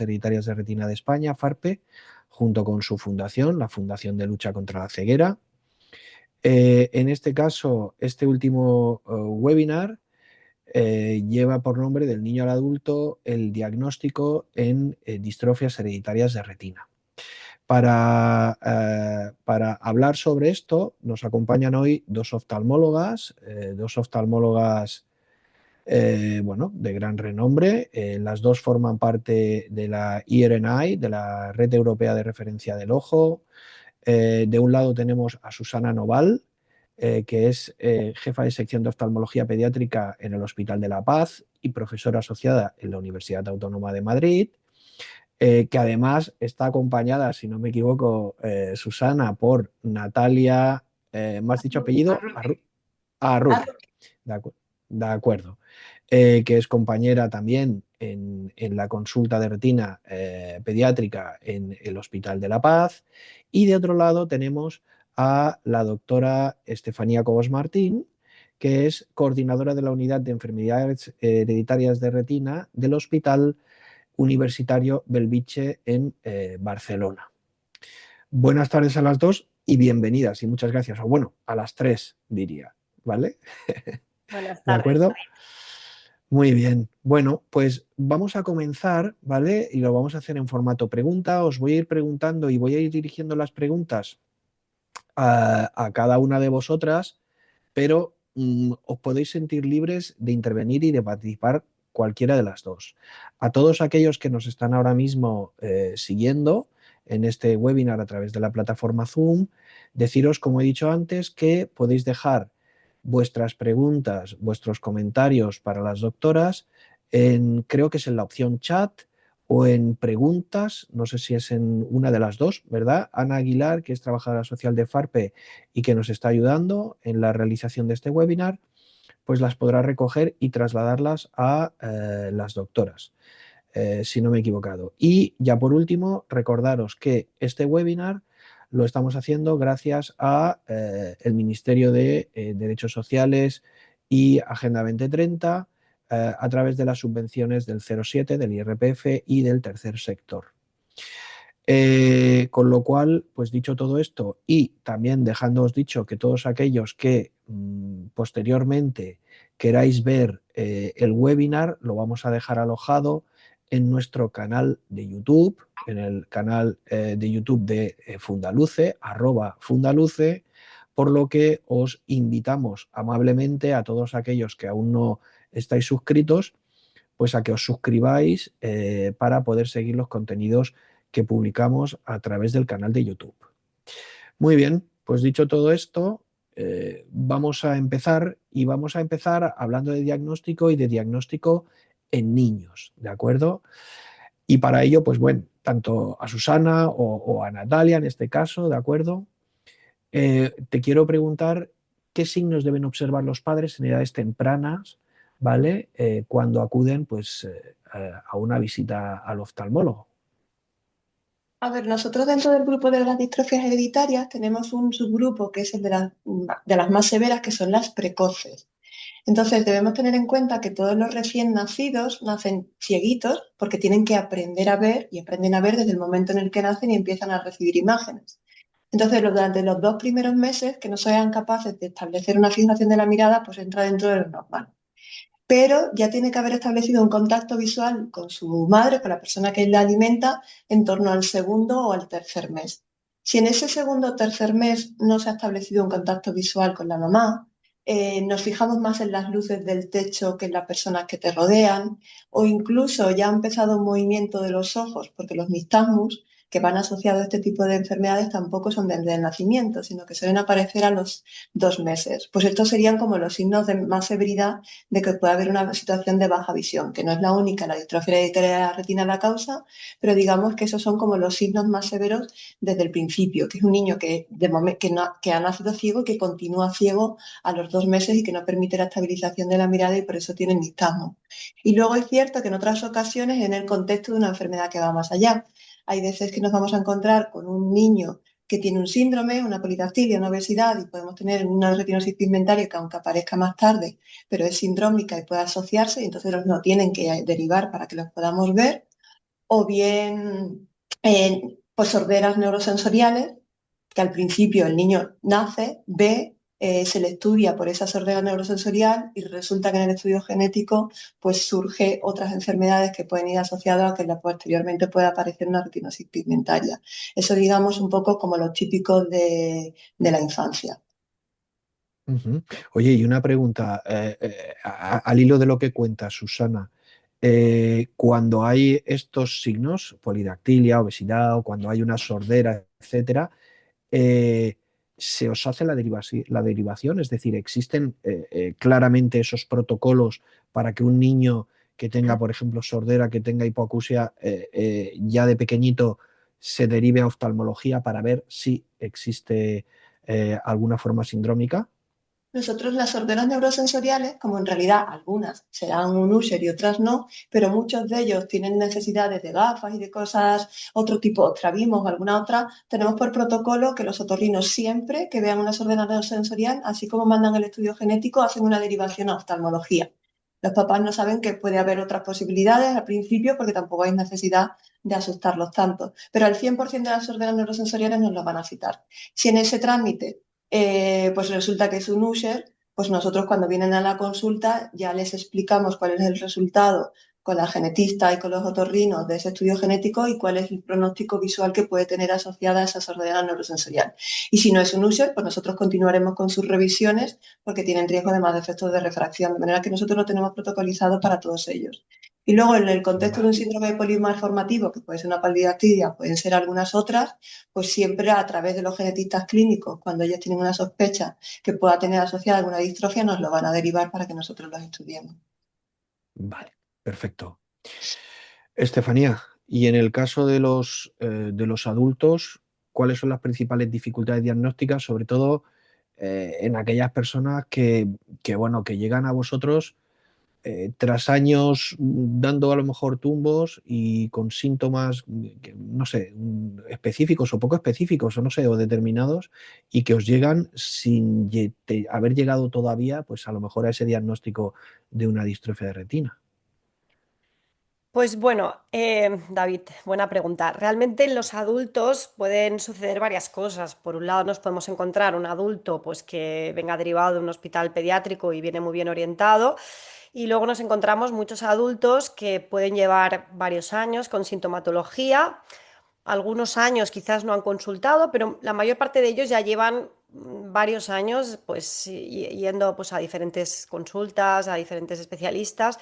Hereditarias de Retina de España, FARPE, junto con su fundación, la Fundación de Lucha contra la Ceguera. En este caso, este último webinar lleva por nombre del niño al adulto el diagnóstico en distrofias hereditarias de retina. Para hablar sobre esto nos acompañan hoy dos oftalmólogas bueno, de gran renombre. Las dos forman parte de la ERNI, de la Red Europea de Referencia del Ojo. De un lado tenemos a Susana Noval, que es jefa de sección de oftalmología pediátrica en el Hospital de la Paz y profesora asociada en la Universidad Autónoma de Madrid, que además está acompañada, si no me equivoco, Susana, por Natalia, ¿me has dicho apellido? Arruti. De acuerdo. Que es compañera también en la consulta de retina pediátrica en el Hospital de la Paz. Y de otro lado tenemos a la doctora Estefanía Cobos Martín, que es coordinadora de la unidad de enfermedades hereditarias de retina del Hospital Universitario Bellvitge en Barcelona. Buenas tardes a las dos y bienvenidas y muchas gracias. O bueno, a las tres diría, ¿vale? Buenas ¿De tardes. acuerdo? Muy bien. Bueno, pues vamos a comenzar, ¿vale? Y lo vamos a hacer en formato pregunta. Os voy a ir preguntando y voy a ir dirigiendo las preguntas a cada una de vosotras, pero os podéis sentir libres de intervenir y de participar cualquiera de las dos. A todos aquellos que nos están ahora mismo siguiendo en este webinar a través de la plataforma Zoom, deciros, como he dicho antes, que podéis dejar vuestras preguntas, vuestros comentarios para las doctoras creo que es en la opción chat o en preguntas, no sé si es en una de las dos, ¿verdad? Ana Aguilar, que es trabajadora social de FARPE y que nos está ayudando en la realización de este webinar, pues las podrá recoger y trasladarlas a las doctoras, si no me he equivocado. Y ya por último, recordaros que este webinar lo estamos haciendo gracias a el Ministerio de Derechos Sociales y Agenda 2030 a través de las subvenciones del 07, del IRPF y del tercer sector. Con lo cual, pues dicho todo esto y también dejándoos dicho que todos aquellos que posteriormente queráis ver el webinar, lo vamos a dejar alojado en nuestro canal de YouTube, en el canal de YouTube de Fundaluce, @Fundaluce, por lo que os invitamos amablemente a todos aquellos que aún no estáis suscritos, pues a que os suscribáis para poder seguir los contenidos que publicamos a través del canal de YouTube. Muy bien, pues dicho todo esto, vamos a empezar y vamos a empezar hablando de diagnóstico y de diagnóstico en niños, ¿de acuerdo? Y para ello, pues bueno, tanto a Susana o a Natalia en este caso, ¿de acuerdo? Te quiero preguntar qué signos deben observar los padres en edades tempranas, ¿vale? Cuando acuden pues, a una visita al oftalmólogo. A ver, nosotros dentro del grupo de las distrofias hereditarias tenemos un subgrupo que es el de las más severas, que son las precoces. Entonces debemos tener en cuenta que todos los recién nacidos nacen cieguitos porque tienen que aprender a ver y aprenden a ver desde el momento en el que nacen y empiezan a recibir imágenes. Entonces, durante los 2 primeros meses que no sean capaces de establecer una fijación de la mirada, pues entra dentro de lo normal, pero ya tiene que haber establecido un contacto visual con su madre, con la persona que la alimenta, en torno al segundo o al tercer mes. Si en ese segundo o tercer mes no se ha establecido un contacto visual con la mamá, nos fijamos más en las luces del techo que en las personas que te rodean, o incluso ya ha empezado un movimiento de los ojos, porque los nistagmus que van asociados a este tipo de enfermedades tampoco son desde el nacimiento, sino que suelen aparecer a los 2 meses. Pues estos serían como los signos de más severidad de que puede haber una situación de baja visión, que no es la única, la distrofia hereditaria de la retina la causa, pero digamos que esos son como los signos más severos desde el principio, que es un niño que ha nacido ciego y que continúa ciego a los 2 meses y que no permite la estabilización de la mirada y por eso tiene nistagmo. Y luego es cierto que en otras ocasiones, en el contexto de una enfermedad que va más allá, hay veces que nos vamos a encontrar con un niño que tiene un síndrome, una polidactilia, una obesidad, y podemos tener una retinosis pigmentaria que aunque aparezca más tarde, pero es sindrómica y puede asociarse, y entonces no tienen que derivar para que los podamos ver. o bien pues sorderas neurosensoriales, que al principio el niño nace, ve, se le estudia por esa sordera neurosensorial y resulta que en el estudio genético pues surge otras enfermedades que pueden ir asociadas a que posteriormente pueda aparecer una retinosis pigmentaria. Eso digamos un poco como los típicos de la infancia. Ujú. Oye, y una pregunta, al hilo de lo que cuenta Susana, cuando hay estos signos, polidactilia, obesidad, o cuando hay una sordera, etcétera, eh, ¿se os hace la derivación? Es decir, ¿existen claramente esos protocolos para que un niño que tenga, por ejemplo, sordera, que tenga hipoacusia, ya de pequeñito se derive a oftalmología para ver si existe alguna forma sindrómica? Nosotros las sorderas neurosensoriales, como en realidad algunas serán un Usher y otras no, pero muchos de ellos tienen necesidades de gafas y de cosas, otro tipo, estrabismos o alguna otra, tenemos por protocolo que los otorrinos siempre que vean una sordera neurosensorial, así como mandan el estudio genético, hacen una derivación a oftalmología. Los papás no saben que puede haber otras posibilidades al principio porque tampoco hay necesidad de asustarlos tanto, pero al 100% de las sorderas neurosensoriales nos las van a citar. Si en ese trámite pues resulta que es un Usher, pues nosotros cuando vienen a la consulta ya les explicamos cuál es el resultado con la genetista y con los otorrinos de ese estudio genético y cuál es el pronóstico visual que puede tener asociada a esa sordera neurosensorial. Y si no es un Usher, pues nosotros continuaremos con sus revisiones porque tienen riesgo de más defectos de refracción, de manera que nosotros lo tenemos protocolizado para todos ellos. Y luego, en el contexto de un Vale. síndrome polimalformativo, que puede ser una palidactidia, pueden ser algunas otras, pues siempre a través de los genetistas clínicos, cuando ellos tienen una sospecha que pueda tener asociada alguna distrofia, nos lo van a derivar para que nosotros los estudiemos. Vale, perfecto. Estefanía, y en el caso de los adultos, ¿cuáles son las principales dificultades diagnósticas, sobre todo en aquellas personas bueno, que llegan a vosotros tras años dando a lo mejor tumbos y con síntomas, no sé, específicos o poco específicos o no sé, o determinados, y que os llegan sin haber llegado todavía, pues a lo mejor a ese diagnóstico de una distrofia de retina? Pues bueno, David, buena pregunta. Realmente en los adultos pueden suceder varias cosas. Por un lado, nos podemos encontrar un adulto pues, que venga derivado de un hospital pediátrico y viene muy bien orientado. Y luego nos encontramos muchos adultos que pueden llevar varios años con sintomatología. Algunos años quizás no han consultado, pero la mayor parte de ellos ya llevan varios años pues yendo pues a diferentes consultas, a diferentes especialistas.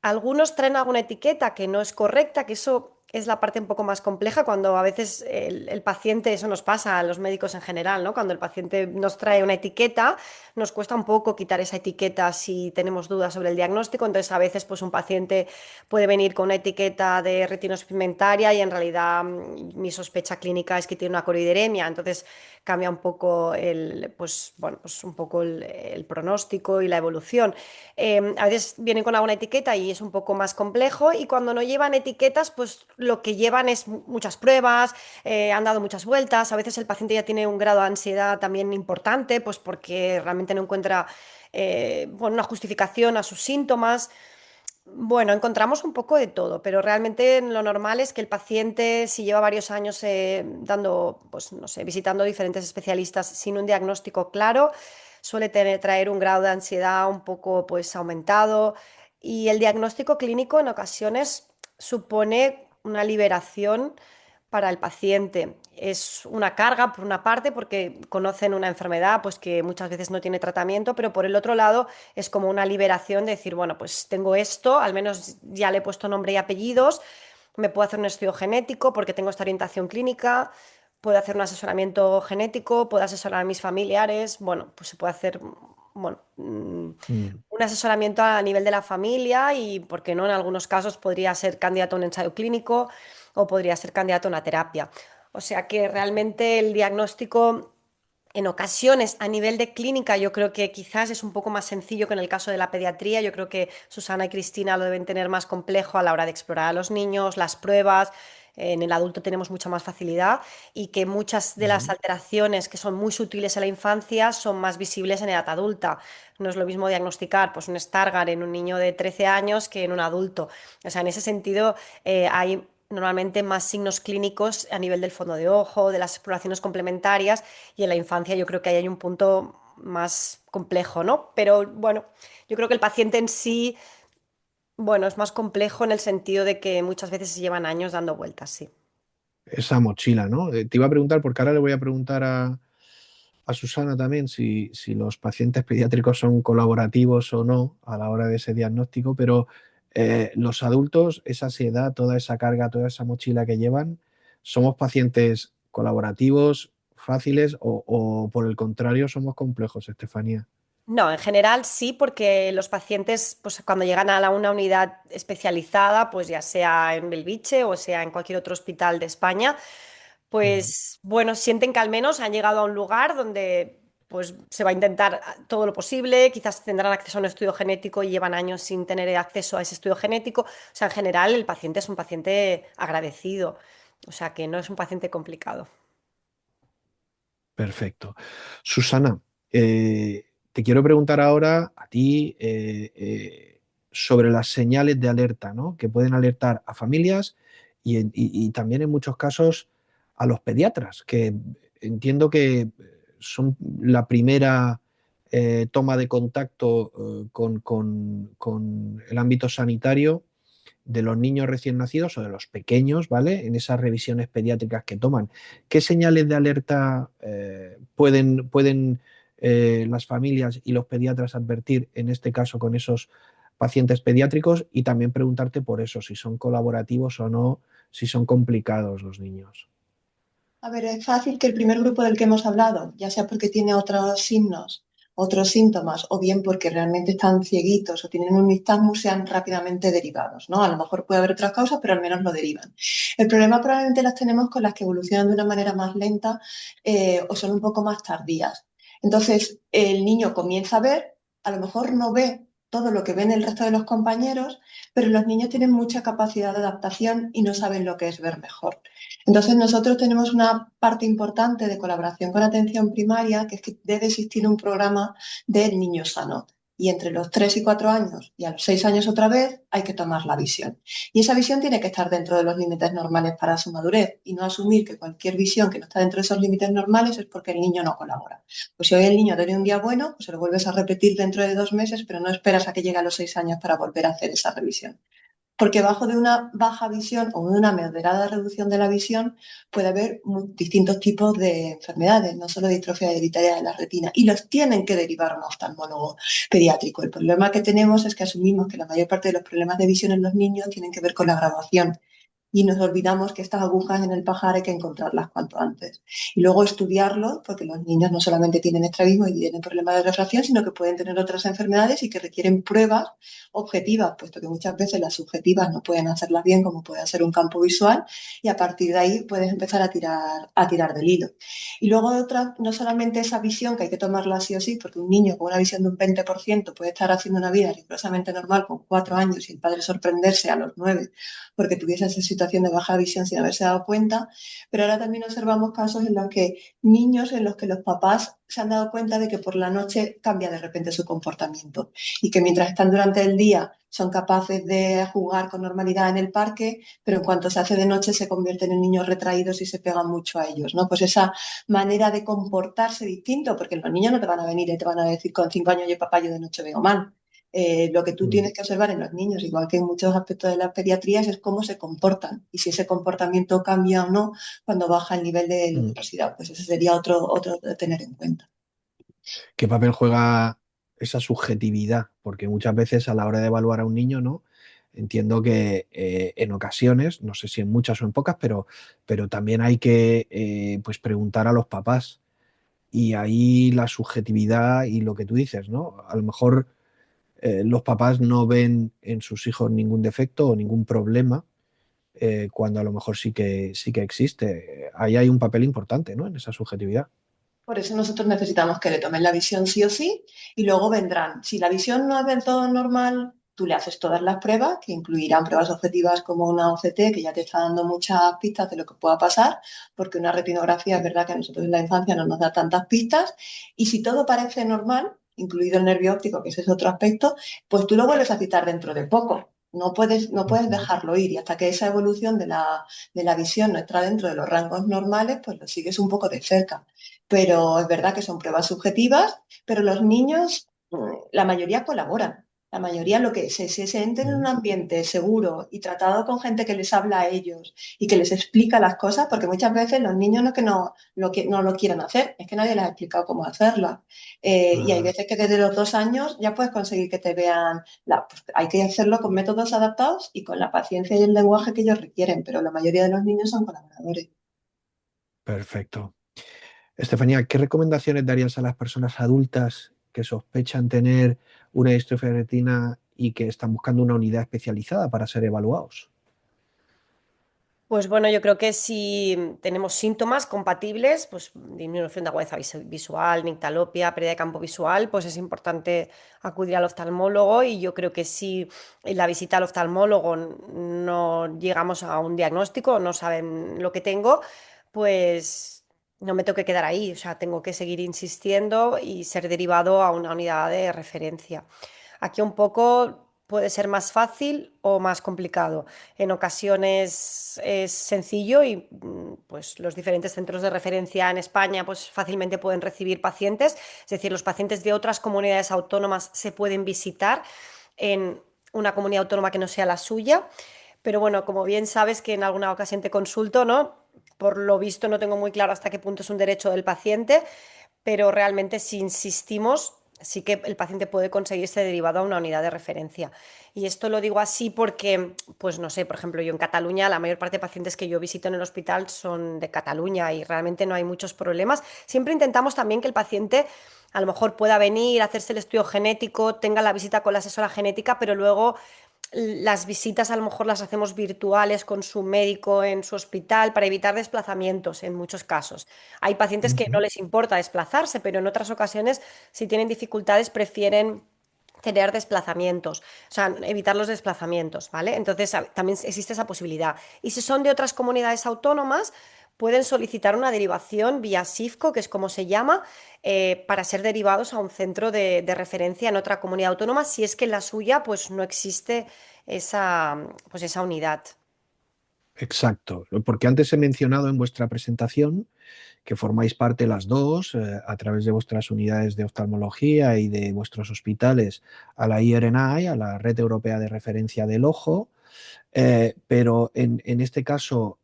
Algunos traen alguna etiqueta que no es correcta, que eso es la parte un poco más compleja cuando a veces el paciente, eso nos pasa a los médicos en general, ¿no? Cuando el paciente nos trae una etiqueta, nos cuesta un poco quitar esa etiqueta si tenemos dudas sobre el diagnóstico. Entonces, a veces, pues un paciente puede venir con una etiqueta de retinosis pigmentaria y en realidad mi sospecha clínica es que tiene una coroideremia. Entonces, cambia un poco pues, bueno, pues un poco el pronóstico y la evolución. A veces vienen con alguna etiqueta y es un poco más complejo y cuando no llevan etiquetas, pues lo que llevan es muchas pruebas, han dado muchas vueltas, a veces el paciente ya tiene un grado de ansiedad también importante, pues porque realmente no encuentra bueno, una justificación a sus síntomas. Bueno, encontramos un poco de todo, pero realmente lo normal es que el paciente, si lleva varios años dando, pues no sé, visitando diferentes especialistas sin un diagnóstico claro, suele traer un grado de ansiedad un poco pues aumentado y el diagnóstico clínico en ocasiones supone una liberación para el paciente. Es una carga por una parte porque conocen una enfermedad pues que muchas veces no tiene tratamiento, pero por el otro lado es como una liberación de decir, bueno, pues tengo esto, al menos ya le he puesto nombre y apellidos, me puedo hacer un estudio genético porque tengo esta orientación clínica, puedo hacer un asesoramiento genético, puedo asesorar a mis familiares, bueno, pues se puede hacer, bueno, Mm. un asesoramiento a nivel de la familia y, ¿por qué no? En algunos casos podría ser candidato a un ensayo clínico o podría ser candidato a una terapia. O sea que realmente el diagnóstico en ocasiones, a nivel de clínica, yo creo que quizás es un poco más sencillo que en el caso de la pediatría. Yo creo que Susana y Cristina lo deben tener más complejo a la hora de explorar a los niños, las pruebas. En el adulto tenemos mucha más facilidad y que muchas de las Ujú. alteraciones que son muy sutiles en la infancia son más visibles en edad adulta. No es lo mismo diagnosticar pues, un Stargardt en un niño de 13 años que en un adulto. O sea, en ese sentido, hay normalmente más signos clínicos a nivel del fondo de ojo, de las exploraciones complementarias, y en la infancia yo creo que ahí hay un punto más complejo, ¿no? Pero bueno, yo creo que el paciente en sí, bueno, es más complejo en el sentido de que muchas veces se llevan años dando vueltas, sí. Esa mochila, ¿no? Te iba a preguntar, porque ahora le voy a preguntar a Susana también si los pacientes pediátricos son colaborativos o no a la hora de ese diagnóstico, pero los adultos, esa ansiedad, toda esa carga, toda esa mochila que llevan, ¿somos pacientes colaborativos, fáciles o por el contrario somos complejos, Estefanía? No, en general sí, porque los pacientes, pues cuando llegan a una unidad especializada, pues ya sea en Belviche o sea en cualquier otro hospital de España, Ujú. pues bueno, sienten que al menos han llegado a un lugar donde pues se va a intentar todo lo posible, quizás tendrán acceso a un estudio genético y llevan años sin tener acceso a ese estudio genético. O sea, en general el paciente es un paciente agradecido, o sea que no es un paciente complicado. Perfecto. Susana, te quiero preguntar ahora a ti sobre las señales de alerta, ¿no? Que pueden alertar a familias y también en muchos casos a los pediatras, que entiendo que son la primera toma de contacto con el ámbito sanitario de los niños recién nacidos o de los pequeños, ¿vale? En esas revisiones pediátricas que toman. ¿Qué señales de alerta pueden las familias y los pediatras advertir, en este caso con esos pacientes pediátricos? Y también preguntarte por eso, si son colaborativos o no, si son complicados los niños. A ver, es fácil que el primer grupo del que hemos hablado, ya sea porque tiene otros signos, otros síntomas, o bien porque realmente están cieguitos o tienen un nistagmus, sean rápidamente derivados, ¿no? A lo mejor puede haber otras causas, pero al menos lo derivan. El problema probablemente las tenemos con las que evolucionan de una manera más lenta o son un poco más tardías. Entonces, el niño comienza a ver, a lo mejor no ve todo lo que ven el resto de los compañeros, pero los niños tienen mucha capacidad de adaptación y no saben lo que es ver mejor. Entonces, nosotros tenemos una parte importante de colaboración con atención primaria, que es que debe existir un programa del niño sano. Y entre los 3 y 4 años y a los 6 años otra vez hay que tomar la visión. Y esa visión tiene que estar dentro de los límites normales para su madurez y no asumir que cualquier visión que no está dentro de esos límites normales es porque el niño no colabora. Pues si hoy el niño tiene un día bueno, pues se lo vuelves a repetir dentro de 2 meses, pero no esperas a que llegue a los 6 años para volver a hacer esa revisión. Porque bajo de una baja visión o de una moderada reducción de la visión puede haber distintos tipos de enfermedades, no solo distrofia hereditaria de la retina, y los tienen que derivar a un oftalmólogo pediátrico. El problema que tenemos es que asumimos que la mayor parte de los problemas de visión en los niños tienen que ver con la graduación y nos olvidamos que estas agujas en el pajar hay que encontrarlas cuanto antes. Y luego estudiarlo, porque los niños no solamente tienen estrabismo y tienen problemas de refracción, sino que pueden tener otras enfermedades y que requieren pruebas objetivas, puesto que muchas veces las subjetivas no pueden hacerlas bien, como puede hacer un campo visual, y a partir de ahí puedes empezar a tirar del hilo. Y luego otra, no solamente esa visión, que hay que tomarla sí o sí, porque un niño con una visión de un 20% puede estar haciendo una vida rigurosamente normal con 4 años y el padre sorprenderse a los 9 porque tuviese esa situación de baja visión sin haberse dado cuenta, pero ahora también observamos casos en los que niños en los que los papás se han dado cuenta de que por la noche cambia de repente su comportamiento y que mientras están durante el día son capaces de jugar con normalidad en el parque, pero en cuanto se hace de noche se convierten en niños retraídos y se pegan mucho a ellos, ¿no? Pues esa manera de comportarse distinto, porque los niños no te van a venir y te van a decir con 5 años, yo papá, yo de noche veo mal. Lo que tú Mm, tienes que observar en los niños, igual que en muchos aspectos de las pediatrías, es cómo se comportan y si ese comportamiento cambia o no cuando baja el nivel de mm. luminosidad. Pues ese sería otro de tener en cuenta. ¿Qué papel juega esa subjetividad? Porque muchas veces a la hora de evaluar a un niño, ¿no? Entiendo que en ocasiones, no sé si en muchas o en pocas, pero también hay que pues preguntar a los papás. Y ahí la subjetividad y lo que tú dices, ¿no? A lo mejor los papás no ven en sus hijos ningún defecto o ningún problema, cuando a lo mejor sí que existe. Ahí hay un papel importante, ¿no? En esa subjetividad. Por eso nosotros necesitamos que le tomen la visión sí o sí y luego vendrán. Si la visión no es del todo normal, tú le haces todas las pruebas, que incluirán pruebas objetivas como una OCT, que ya te está dando muchas pistas de lo que pueda pasar, porque una retinografía es verdad que a nosotros en la infancia no nos da tantas pistas, y si todo parece normal, incluido el nervio óptico, que ese es otro aspecto, pues tú lo vuelves a citar dentro de poco. No puedes Ujú. dejarlo ir y hasta que esa evolución de la visión no está dentro de los rangos normales, pues lo sigues un poco de cerca. Pero es verdad que son pruebas subjetivas, pero los niños, la mayoría colaboran. La mayoría lo que se sienten en un Ujú. ambiente seguro y tratado con gente que les habla a ellos y que les explica las cosas, porque muchas veces los niños no es que no lo quieran hacer, es que nadie les ha explicado cómo hacerla. Y hay Ah, veces que desde los 2 años ya puedes conseguir que te vean, pues hay que hacerlo con métodos adaptados y con la paciencia y el lenguaje que ellos requieren, pero la mayoría de los niños son colaboradores. perfecto. Estefanía, ¿qué recomendaciones darías a las personas adultas que sospechan tener una distrofia de retina y que están buscando una unidad especializada para ser evaluados? Pues bueno, yo creo que si tenemos síntomas compatibles, pues disminución de agudeza visual, nictalopia, pérdida de campo visual, pues es importante acudir al oftalmólogo y yo creo que si en la visita al oftalmólogo no llegamos a un diagnóstico, no saben lo que tengo, pues no me tengo que quedar ahí, o sea, tengo que seguir insistiendo y ser derivado a una unidad de referencia. Aquí un poco puede ser más fácil o más complicado. En ocasiones es sencillo y pues los diferentes centros de referencia en España pues fácilmente pueden recibir pacientes, es decir, los pacientes de otras comunidades autónomas se pueden visitar en una comunidad autónoma que no sea la suya, pero bueno, como bien sabes que en alguna ocasión te consulto, ¿no? Por lo visto no tengo muy claro hasta qué punto es un derecho del paciente, pero realmente si insistimos, sí que el paciente puede conseguirse derivado a una unidad de referencia. Y esto lo digo así porque, pues no sé, por ejemplo, yo en Cataluña, la mayor parte de pacientes que yo visito en el hospital son de Cataluña y realmente no hay muchos problemas. Siempre intentamos también que el paciente a lo mejor pueda venir, hacerse el estudio genético, tenga la visita con la asesora genética, pero luego las visitas a lo mejor las hacemos virtuales con su médico en su hospital para evitar desplazamientos en muchos casos. Hay pacientes que no Ujú. les importa desplazarse, pero en otras ocasiones, si tienen dificultades, prefieren tener desplazamientos, o sea, evitar los desplazamientos, ¿vale? Entonces, también existe esa posibilidad. Y si son de otras comunidades autónomas, pueden solicitar una derivación vía SIFCO, que es como se llama, para ser derivados a un centro de referencia en otra comunidad autónoma, si es que en la suya pues no existe esa unidad. Exacto, porque antes he mencionado en vuestra presentación que formáis parte las dos, a través de vuestras unidades de oftalmología y de vuestros hospitales, a la IRNAI, a la Red Europea de Referencia del Ojo, pero en este caso,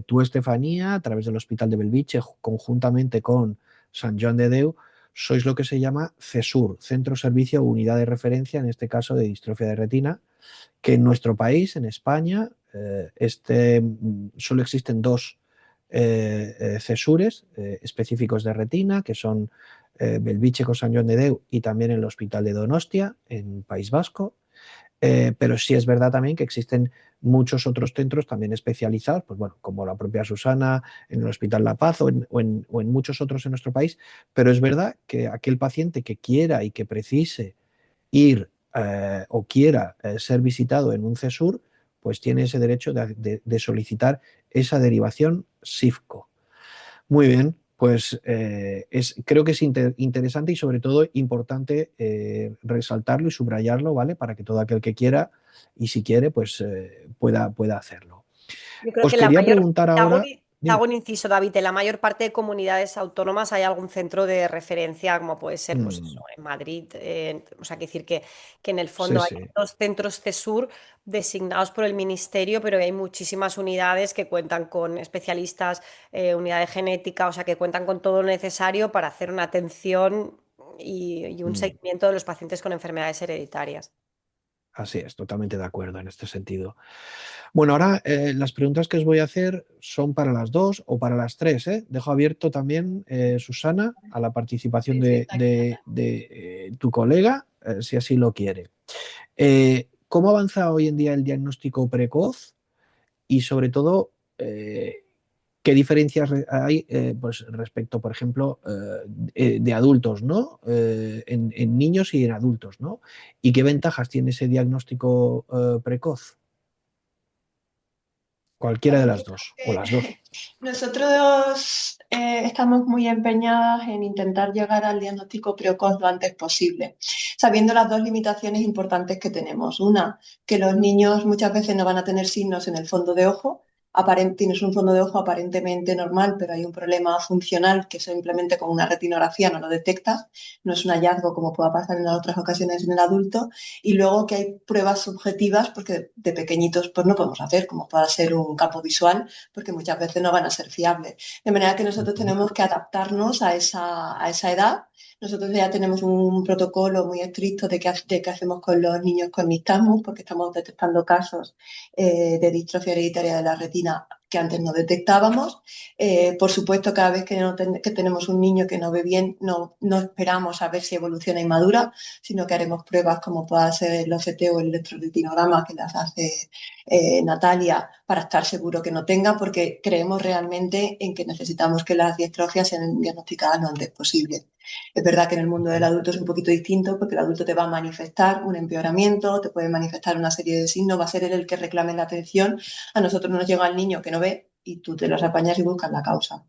tú, Estefanía, a través del Hospital de Belviche, conjuntamente con Sant Joan de Déu, sois lo que se llama CESUR, Centro Servicio Unidad de Referencia, en este caso de distrofia de retina, que en nuestro país, en España, solo existen dos CESURes específicos de retina, que son Belviche con Sant Joan de Déu y también el Hospital de Donostia, en País Vasco. Pero sí es verdad también que existen muchos otros centros también especializados, pues bueno, como la propia Susana, en el Hospital La Paz o en muchos otros en nuestro país, pero es verdad que aquel paciente que quiera y que precise ir o quiera ser visitado en un CESUR, pues tiene ese derecho de solicitar esa derivación SIFCO. Muy bien, pues creo que es interesante y sobre todo importante resaltarlo y subrayarlo, ¿vale? Para que todo aquel que quiera y si quiere, pues pueda hacerlo. Yo creo Os que la quería mayor, preguntar ahora, te hago dime. un inciso, David, en la mayor parte de comunidades autónomas hay algún centro de referencia, como puede ser, pues eso, Mm, en Madrid, o sea, que decir que en el sí, fondo hay sí. dos centros CESUR designados por el ministerio, pero hay muchísimas unidades que cuentan con especialistas, unidad de genética, o sea, que cuentan con todo lo necesario para hacer una atención y un Mm. seguimiento de los pacientes con enfermedades hereditarias. Así es, totalmente de acuerdo en este sentido. Bueno, ahora las preguntas que os voy a hacer son para las dos o para las tres, ¿eh? Dejo abierto también, Susana, a la participación Sí, sí, de, está de- de, tu colega, si así lo quiere. ¿Cómo avanza hoy en día el diagnóstico precoz? Y sobre todo, ¿qué diferencias hay pues respecto, por ejemplo, de adultos, ¿no? En niños y en adultos, ¿no? ¿Y qué ventajas tiene ese diagnóstico precoz? Cualquiera Pues de yo las creo dos, o las dos. que nosotros estamos muy empeñadas en intentar llegar al diagnóstico precoz lo antes posible, sabiendo las dos limitaciones importantes que tenemos. Una, que los niños muchas veces no van a tener signos en el fondo de ojo. Tienes un fondo de ojo aparentemente normal, pero hay un problema funcional que simplemente con una retinografía no lo detectas. No es un hallazgo como pueda pasar en otras ocasiones en el adulto. Y luego que hay pruebas subjetivas, porque de pequeñitos pues no podemos hacer, como pueda ser un campo visual, porque muchas veces no van a ser fiables. De manera que nosotros Ujú. tenemos que adaptarnos a esa edad. Nosotros ya tenemos un protocolo muy estricto de qué hacemos con los niños con nistagmus, porque estamos detectando casos de distrofia hereditaria de la retina que antes no detectábamos. Por supuesto, cada vez que tenemos un niño que no ve bien, no esperamos a ver si evoluciona y madura, sino que haremos pruebas como pueda ser el OCT o el electroretinograma que las hace Natalia para estar seguro que no tenga, porque creemos realmente en que necesitamos que las distrofias sean diagnosticadas lo antes posible. Es verdad que en el mundo del adulto es un poquito distinto, porque el adulto te va a manifestar un empeoramiento, te puede manifestar una serie de signos, va a ser él el que reclame la atención. A nosotros nos llega el niño que no ve y tú te los apañas y buscas la causa.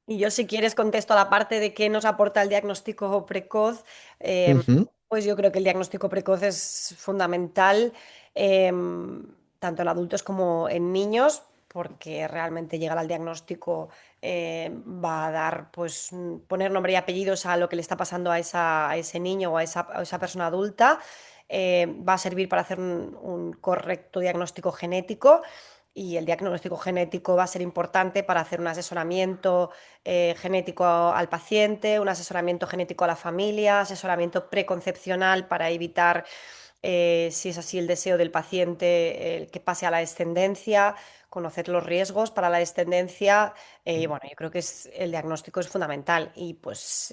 Y yo, si quieres, contesto a la parte de qué nos aporta el diagnóstico precoz. Ujú. Pues yo creo que el diagnóstico precoz es fundamental, tanto en adultos como en niños, porque realmente llegar al diagnóstico va a dar, pues, poner nombre y apellidos a lo que le está pasando a ese niño o a esa persona adulta. Va a servir para hacer un correcto diagnóstico genético. Y el diagnóstico genético va a ser importante para hacer un asesoramiento genético al paciente, un asesoramiento genético a la familia, asesoramiento preconcepcional para evitar, si es así el deseo del paciente, que pase a la descendencia, conocer los riesgos para la descendencia. Y bueno, yo creo que el diagnóstico es fundamental. Y pues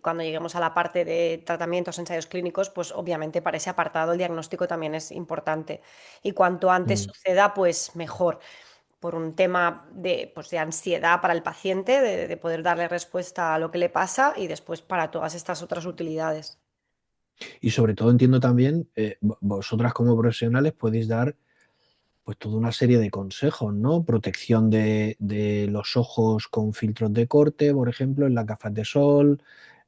cuando lleguemos a la parte de tratamientos, ensayos clínicos, pues obviamente para ese apartado el diagnóstico también es importante. Y cuanto antes Mm. suceda, pues mejor por un tema de, pues, de ansiedad para el paciente, de poder darle respuesta a lo que le pasa y después para todas estas otras utilidades. Y sobre todo entiendo también, vosotras como profesionales podéis dar pues toda una serie de consejos, ¿no? Protección de los ojos con filtros de corte, por ejemplo, en las gafas de sol,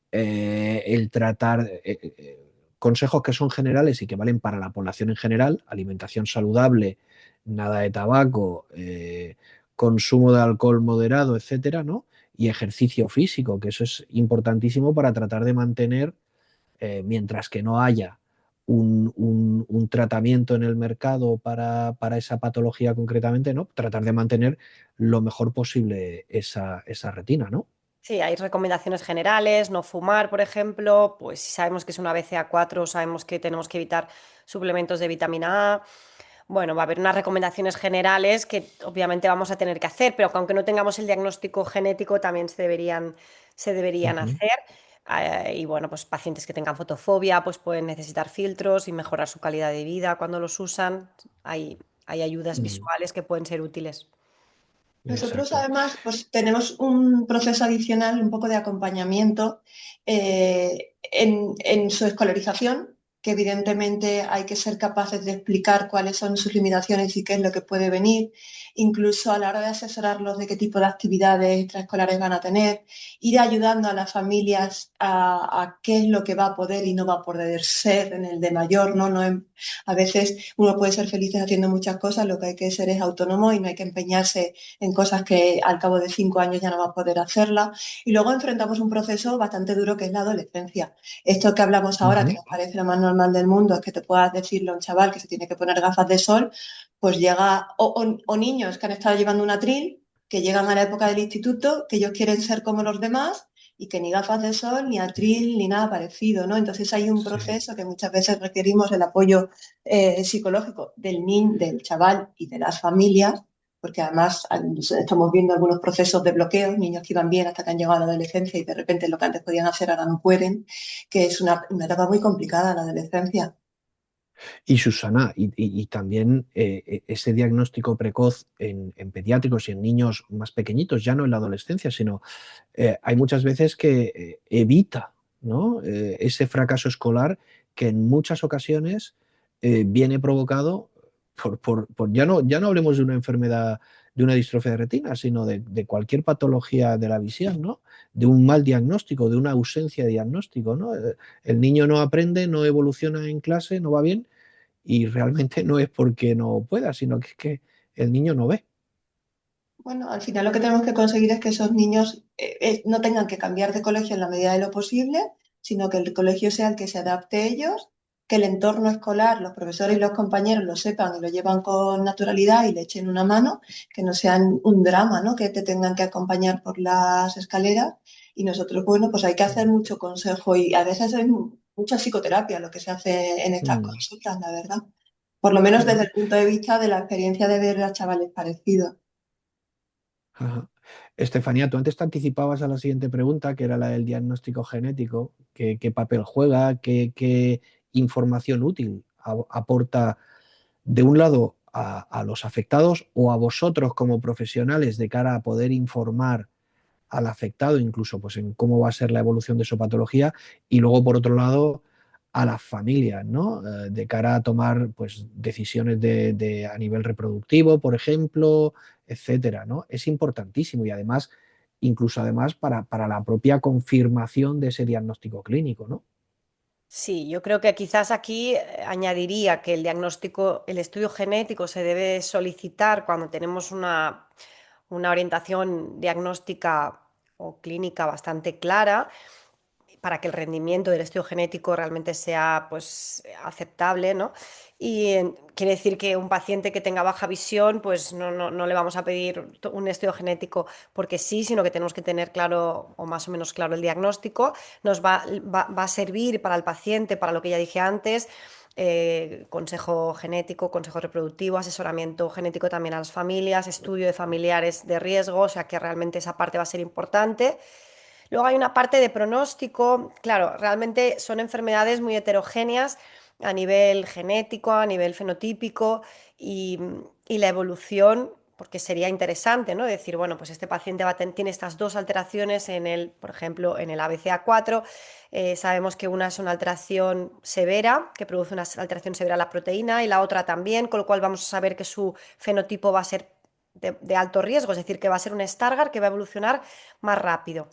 el tratar, consejos que son generales y que valen para la población en general, alimentación saludable, nada de tabaco, consumo de alcohol moderado, etcétera, ¿no? Y ejercicio físico, que eso es importantísimo para tratar de mantener, mientras que no haya un tratamiento en el mercado para esa patología concretamente, ¿no? Tratar de mantener lo mejor posible esa retina, ¿no? Sí, hay recomendaciones generales, no fumar, por ejemplo, pues si sabemos que es una BCA4, sabemos que tenemos que evitar suplementos de vitamina A. Bueno, va a haber unas recomendaciones generales que obviamente vamos a tener que hacer, pero que aunque no tengamos el diagnóstico genético, también se deberían Ujú. hacer. Y bueno, pues pacientes que tengan fotofobia, pues pueden necesitar filtros y mejorar su calidad de vida cuando los usan. Hay ayudas Mm. visuales que pueden ser útiles. Nosotros Exacto. además pues, tenemos un proceso adicional, un poco de acompañamiento en su escolarización, que evidentemente hay que ser capaces de explicar cuáles son sus limitaciones y qué es lo que puede venir, incluso a la hora de asesorarlos de qué tipo de actividades extraescolares van a tener, ir ayudando a las familias a qué es lo que va a poder y no va a poder ser en el de mayor, ¿no? A veces uno puede ser feliz haciendo muchas cosas, lo que hay que ser es autónomo y no hay que empeñarse en cosas que al cabo de 5 años ya no va a poder hacerla. Y luego enfrentamos un proceso bastante duro que es la adolescencia. Esto que hablamos ahora, que Ujú. nos parece lo más normal del mundo, es que te puedas decirle a un chaval que se tiene que poner gafas de sol, pues llega, o niños que han estado llevando un atril, que llegan a la época del instituto, que ellos quieren ser como los demás y que ni gafas de sol, ni atril, ni nada parecido, ¿no? Entonces hay un Sí. proceso que muchas veces requerimos el apoyo psicológico del niño, del chaval y de las familias, porque además estamos viendo algunos procesos de bloqueo, niños que iban bien hasta que han llegado a la adolescencia y de repente lo que antes podían hacer ahora no pueden, que es una etapa muy complicada la adolescencia. Y Susana, y también ese diagnóstico precoz en pediátricos y en niños más pequeñitos, ya no en la adolescencia, sino hay muchas veces que evita, ¿no? Ese fracaso escolar que en muchas ocasiones viene provocado ya no hablemos de una enfermedad, de una distrofia de retina, sino de cualquier patología de la visión, ¿no? De un mal diagnóstico, de una ausencia de diagnóstico, ¿no? El niño no aprende, no evoluciona en clase, no va bien y realmente no es porque no pueda, sino que es que el niño no ve. Bueno, al final lo que tenemos que conseguir es que esos niños no tengan que cambiar de colegio en la medida de lo posible, sino que el colegio sea el que se adapte a ellos, que el entorno escolar, los profesores y los compañeros lo sepan y lo llevan con naturalidad y le echen una mano, que no sean un drama, ¿no? Que te tengan que acompañar por las escaleras. Y nosotros, bueno, pues hay que hacer mucho consejo y a veces es mucha psicoterapia lo que se hace en estas Mm. consultas, la verdad. Por lo menos desde Ajá, el punto de vista de la experiencia de ver a chavales parecidos. ajá. Estefanía, tú antes te anticipabas a la siguiente pregunta, que era la del diagnóstico genético. ¿Qué papel juega? ¿Qué información útil aporta de un lado a los afectados o a vosotros como profesionales de cara a poder informar al afectado, incluso pues en cómo va a ser la evolución de su patología, y luego por otro lado a las familias, ¿no? De cara a tomar pues decisiones a nivel reproductivo, por ejemplo, etcétera, ¿no? Es importantísimo y además, incluso además para la propia confirmación de ese diagnóstico clínico, ¿no? Sí, yo creo que quizás aquí añadiría que el diagnóstico, el estudio genético se debe solicitar cuando tenemos una orientación diagnóstica o clínica bastante clara para que el rendimiento del estudio genético realmente sea pues aceptable, ¿no? Y quiere decir que un paciente que tenga baja visión, pues no le vamos a pedir un estudio genético porque sí, sino que tenemos que tener claro o más o menos claro el diagnóstico. Nos va a servir para el paciente, para lo que ya dije antes, consejo genético, consejo reproductivo, asesoramiento genético también a las familias, estudio de familiares de riesgo, o sea que realmente esa parte va a ser importante. Luego hay una parte de pronóstico, claro, realmente son enfermedades muy heterogéneas a nivel genético, a nivel fenotípico y, y la evolución, porque sería interesante, ¿no? Decir, bueno, pues este paciente tiene estas dos alteraciones en el, por ejemplo, en el ABCA4. Sabemos que una es una alteración severa, que produce una alteración severa en la proteína, y la otra también, con lo cual vamos a saber que su fenotipo va a ser de alto riesgo, es decir, que va a ser un Stargardt que va a evolucionar más rápido.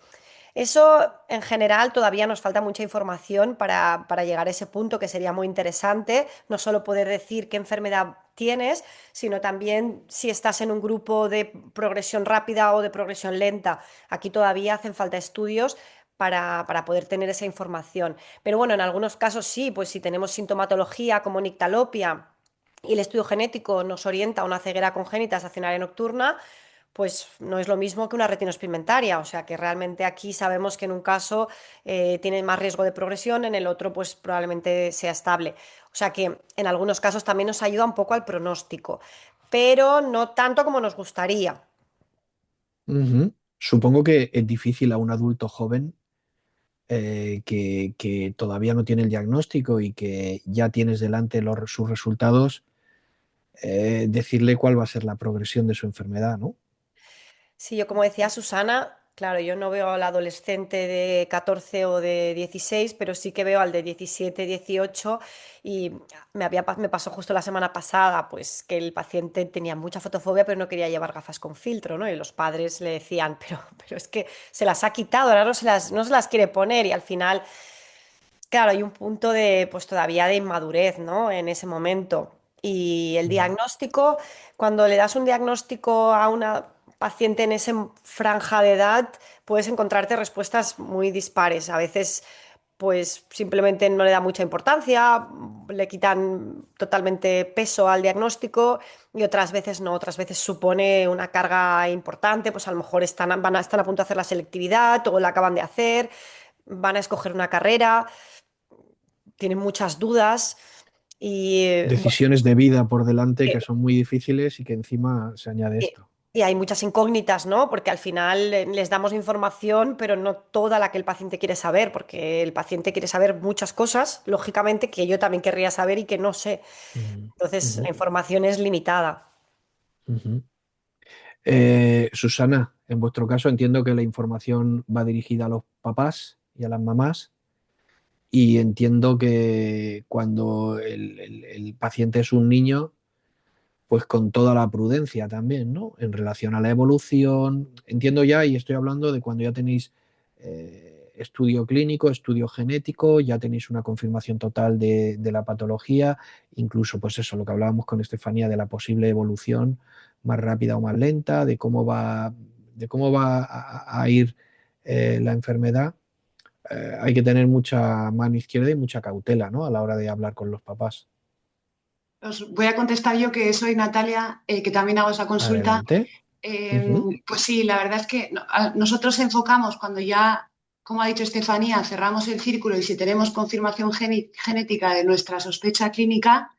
Eso en general todavía nos falta mucha información para llegar a ese punto que sería muy interesante, no solo poder decir qué enfermedad tienes, sino también si estás en un grupo de progresión rápida o de progresión lenta. Aquí todavía hacen falta estudios para poder tener esa información. Pero bueno, en algunos casos sí, pues si tenemos sintomatología como nictalopia y el estudio genético nos orienta a una ceguera congénita estacionaria nocturna, pues no es lo mismo que una retinospigmentaria, o sea que realmente aquí sabemos que en un caso tiene más riesgo de progresión, en el otro pues probablemente sea estable. O sea que en algunos casos también nos ayuda un poco al pronóstico, pero no tanto como nos gustaría. Ujú. Supongo que es difícil a un adulto joven que todavía no tiene el diagnóstico y que ya tienes delante sus resultados, decirle cuál va a ser la progresión de su enfermedad, ¿no? Sí, yo como decía Susana, claro, yo no veo al adolescente de 14 o de 16, pero sí que veo al de 17, 18 y me pasó justo la semana pasada, pues que el paciente tenía mucha fotofobia, pero no quería llevar gafas con filtro, ¿no? Y los padres le decían, pero es que se las ha quitado, ahora no se las quiere poner y al final, claro, hay un punto de, pues todavía de inmadurez, ¿no? En ese momento. Y el Mm. diagnóstico, cuando le das un diagnóstico a una paciente en esa franja de edad, puedes encontrarte respuestas muy dispares. A veces, pues simplemente no le da mucha importancia, le quitan totalmente peso al diagnóstico y otras veces no, otras veces supone una carga importante, pues a lo mejor están a punto de hacer la selectividad o la acaban de hacer, van a escoger una carrera, tienen muchas dudas y bueno, Decisiones de vida por delante eh, que son muy difíciles y que encima se añade eh, esto. Y hay muchas incógnitas, ¿no? Porque al final les damos información, pero no toda la que el paciente quiere saber, porque el paciente quiere saber muchas cosas, lógicamente, que yo también querría saber y que no sé. Ujú, Entonces, la ujú, información es limitada. ujú. Susana, en vuestro caso entiendo que la información va dirigida a los papás y a las mamás y entiendo que cuando el paciente es un niño, pues con toda la prudencia también, ¿no? En relación a la evolución, entiendo ya y estoy hablando de cuando ya tenéis estudio clínico, estudio genético, ya tenéis una confirmación total de la patología, incluso pues eso, lo que hablábamos con Estefanía de la posible evolución más rápida o más lenta, de cómo va a ir la enfermedad. Hay que tener mucha mano izquierda y mucha cautela, ¿no? A la hora de hablar con los papás. Os voy a contestar yo, que soy Natalia, que también hago esa consulta. Adelante. Ujú. Pues sí, la verdad es que nosotros enfocamos cuando ya, como ha dicho Estefanía, cerramos el círculo y si tenemos confirmación genética de nuestra sospecha clínica,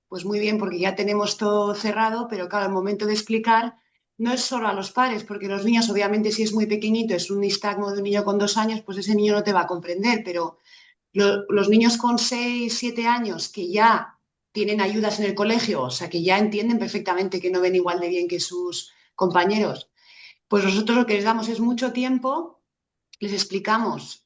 pues muy bien, porque ya tenemos todo cerrado, pero claro, el momento de explicar no es solo a los padres, porque los niños, obviamente, si es muy pequeñito, es un nistagmo de un niño con 2 años, pues ese niño no te va a comprender, pero los niños con 6 7 años que ya tienen ayudas en el colegio, o sea, que ya entienden perfectamente que no ven igual de bien que sus compañeros, pues nosotros lo que les damos es mucho tiempo, les explicamos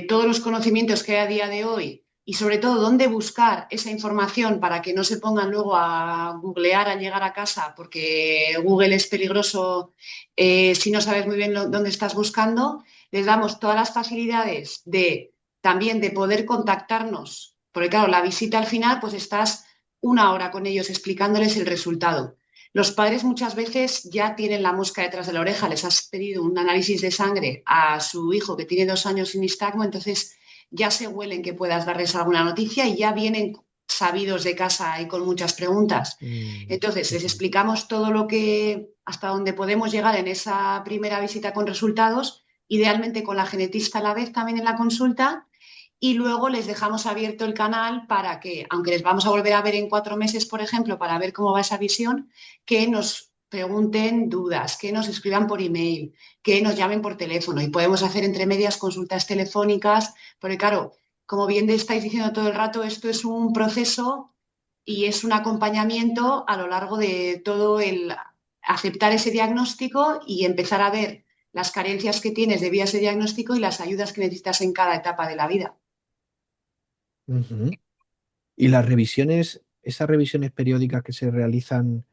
todos los conocimientos que hay a día de hoy y sobre todo dónde buscar esa información para que no se pongan luego a googlear al llegar a casa, porque Google es peligroso si no sabes muy bien dónde estás buscando. Les damos todas las facilidades de también de poder contactarnos, porque claro, la visita al final pues estás 1 hora con ellos explicándoles el resultado. Los padres muchas veces ya tienen la mosca detrás de la oreja, les has pedido un análisis de sangre a su hijo que tiene 2 años sin nistagmo, entonces ya se huelen que puedas darles alguna noticia y ya vienen sabidos de casa y con muchas preguntas. Mm, Entonces, les ujú. explicamos todo lo que, hasta donde podemos llegar en esa primera visita con resultados, idealmente con la genetista a la vez también en la consulta, y luego les dejamos abierto el canal para que, aunque les vamos a volver a ver en 4 meses, por ejemplo, para ver cómo va esa visión, que nos pregunten dudas, que nos escriban por email, que nos llamen por teléfono y podemos hacer entre medias consultas telefónicas, porque claro, como bien estáis diciendo todo el rato, esto es un proceso y es un acompañamiento a lo largo de todo el aceptar ese diagnóstico y empezar a ver las carencias que tienes debido a ese diagnóstico y las ayudas que necesitas en cada etapa de la vida. Ujú. Y las revisiones, esas revisiones periódicas que se realizan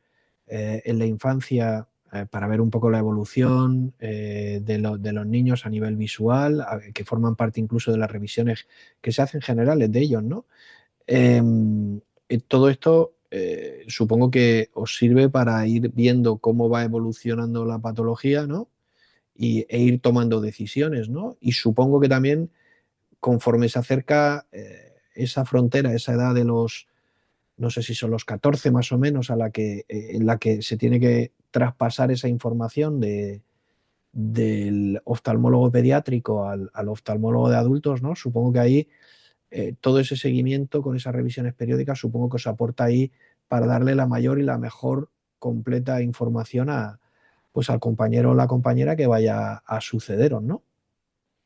en la infancia para ver un poco la evolución de los niños a nivel visual, que forman parte incluso de las revisiones que se hacen generales de ellos, ¿no? Todo esto supongo que os sirve para ir viendo cómo va evolucionando la patología, ¿no? E ir tomando decisiones, ¿no? Y supongo que también conforme se acerca esa frontera, esa edad de los, no sé si son los 14 más o menos, en la que se tiene que traspasar esa información del oftalmólogo pediátrico al oftalmólogo de adultos, ¿no? Supongo que ahí todo ese seguimiento con esas revisiones periódicas, supongo que os aporta ahí para darle la mayor y la mejor completa información pues al compañero o la compañera que vaya a sucederos, ¿no?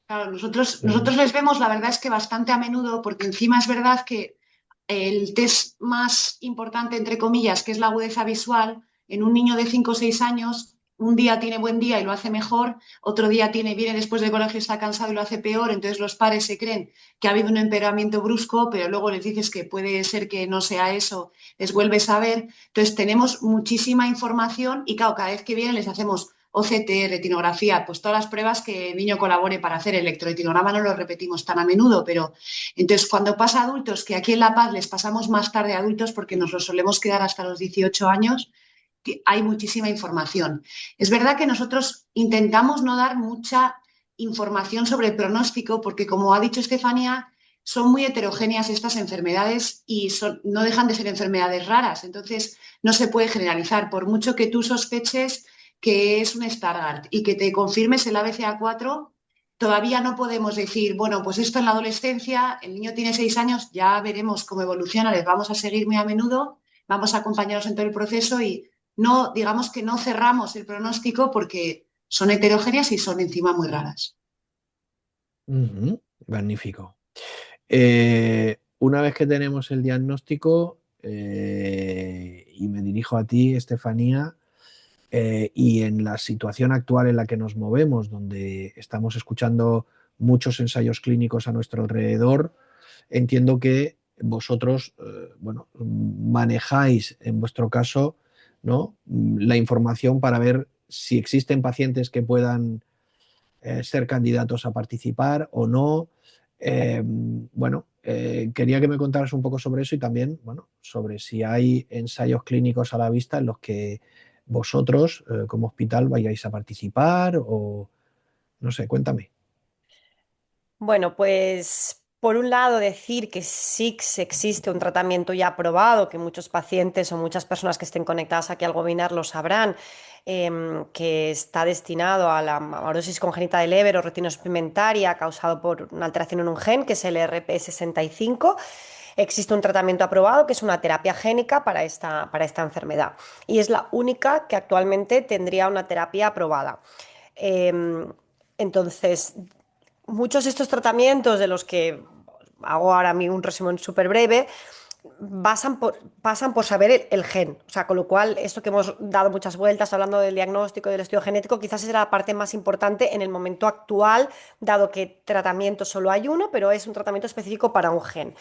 Claro, nosotros Mm, les vemos, la verdad es que bastante a menudo, porque encima es verdad que el test más importante, entre comillas, que es la agudeza visual, en un niño de 5 o 6 años, un día tiene buen día y lo hace mejor, otro día viene después del colegio, está cansado y lo hace peor, entonces los padres se creen que ha habido un empeoramiento brusco, pero luego les dices que puede ser que no sea eso, les vuelves a ver. Entonces tenemos muchísima información y claro, cada vez que vienen les hacemos OCT, retinografía, pues todas las pruebas que el niño colabore para hacer. El electroretinograma no lo repetimos tan a menudo, pero entonces cuando pasa a adultos, que aquí en La Paz les pasamos más tarde a adultos porque nos lo solemos quedar hasta los 18 años, que hay muchísima información. Es verdad que nosotros intentamos no dar mucha información sobre el pronóstico porque, como ha dicho Estefanía, son muy heterogéneas estas enfermedades y no dejan de ser enfermedades raras. Entonces, no se puede generalizar. Por mucho que tú sospeches que es un Stargardt y que te confirmes el ABCA4, todavía no podemos decir, bueno, pues esto en la adolescencia, el niño tiene 6 años, ya veremos cómo evoluciona, les vamos a seguir muy a menudo, vamos a acompañarlos en todo el proceso y no, digamos que no cerramos el pronóstico porque son heterogéneas y son encima muy raras. Ujú, magnífico. Una vez que tenemos el diagnóstico, y me dirijo a ti, Estefanía, y en la situación actual en la que nos movemos, donde estamos escuchando muchos ensayos clínicos a nuestro alrededor, entiendo que vosotros, bueno, manejáis en vuestro caso, ¿no? La información para ver si existen pacientes que puedan ser candidatos a participar o no. Bueno, quería que me contaras un poco sobre eso y también, bueno, sobre si hay ensayos clínicos a la vista en los que vosotros, como hospital, vayáis a participar o no sé, cuéntame. Bueno, pues por un lado decir que sí que existe un tratamiento ya aprobado, que muchos pacientes o muchas personas que estén conectadas aquí al webinar lo sabrán, que está destinado a la amaurosis congénita del Leber o retinosis pigmentaria causado por una alteración en un gen, que es el RP65. Existe un tratamiento aprobado que es una terapia génica para esta enfermedad y es la única que actualmente tendría una terapia aprobada. Em, entonces, muchos de estos tratamientos de los que hago ahora mismo un resumen súper breve, pasan por saber el gen. O sea, con lo cual, esto que hemos dado muchas vueltas hablando del diagnóstico y del estudio genético, quizás es la parte más importante en el momento actual, dado que tratamiento solo hay uno, pero es un tratamiento específico para un gen.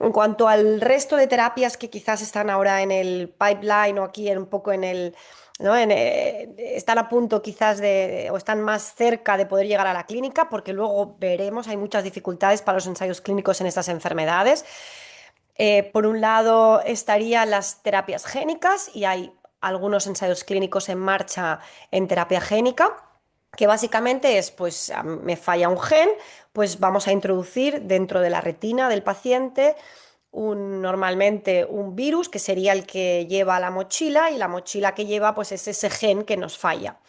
En cuanto al resto de terapias que quizás están ahora en el pipeline o aquí un poco en el, ¿no? Están a punto quizás o están más cerca de poder llegar a la clínica, porque luego veremos, hay muchas dificultades para los ensayos clínicos en estas enfermedades. Por un lado estarían las terapias génicas y hay algunos ensayos clínicos en marcha en terapia génica, que básicamente es, pues me falla un gen, pues vamos a introducir dentro de la retina del paciente normalmente un virus que sería el que lleva la mochila y la mochila que lleva pues es ese gen que nos falla.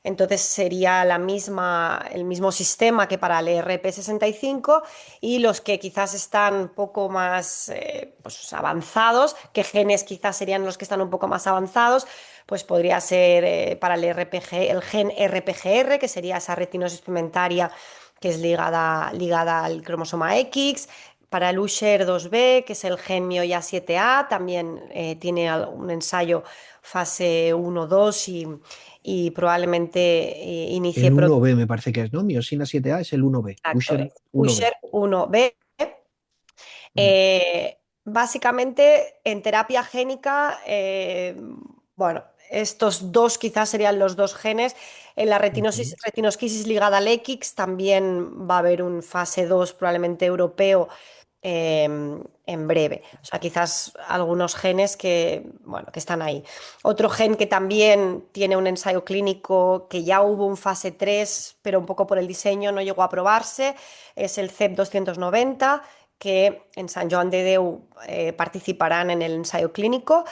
Entonces sería el mismo sistema que para el ERP65 y los que quizás están un poco más pues, avanzados, que genes quizás serían los que están un poco más avanzados, pues podría ser para el gen RPGR, que sería esa retinosis pigmentaria que es ligada al cromosoma X. Para el Usher 2B, que es el gen MIOYA 7A, también tiene un ensayo fase 1-2 y probablemente inicie El pronto. 1B me parece que es, ¿no? Miosina 7A es el 1B, Exacto, Usher es 1B. Usher 1B. Mm, Básicamente, en terapia génica, bueno, estos dos quizás serían los dos genes. En la ujú. retinosquisis ligada al X también va a haber un fase 2 probablemente europeo en breve. O sea, quizás algunos genes que, bueno, que están ahí. Otro gen que también tiene un ensayo clínico que ya hubo un fase 3 pero un poco por el diseño no llegó a aprobarse, es el CEP290 que en San Joan de Déu participarán en el ensayo clínico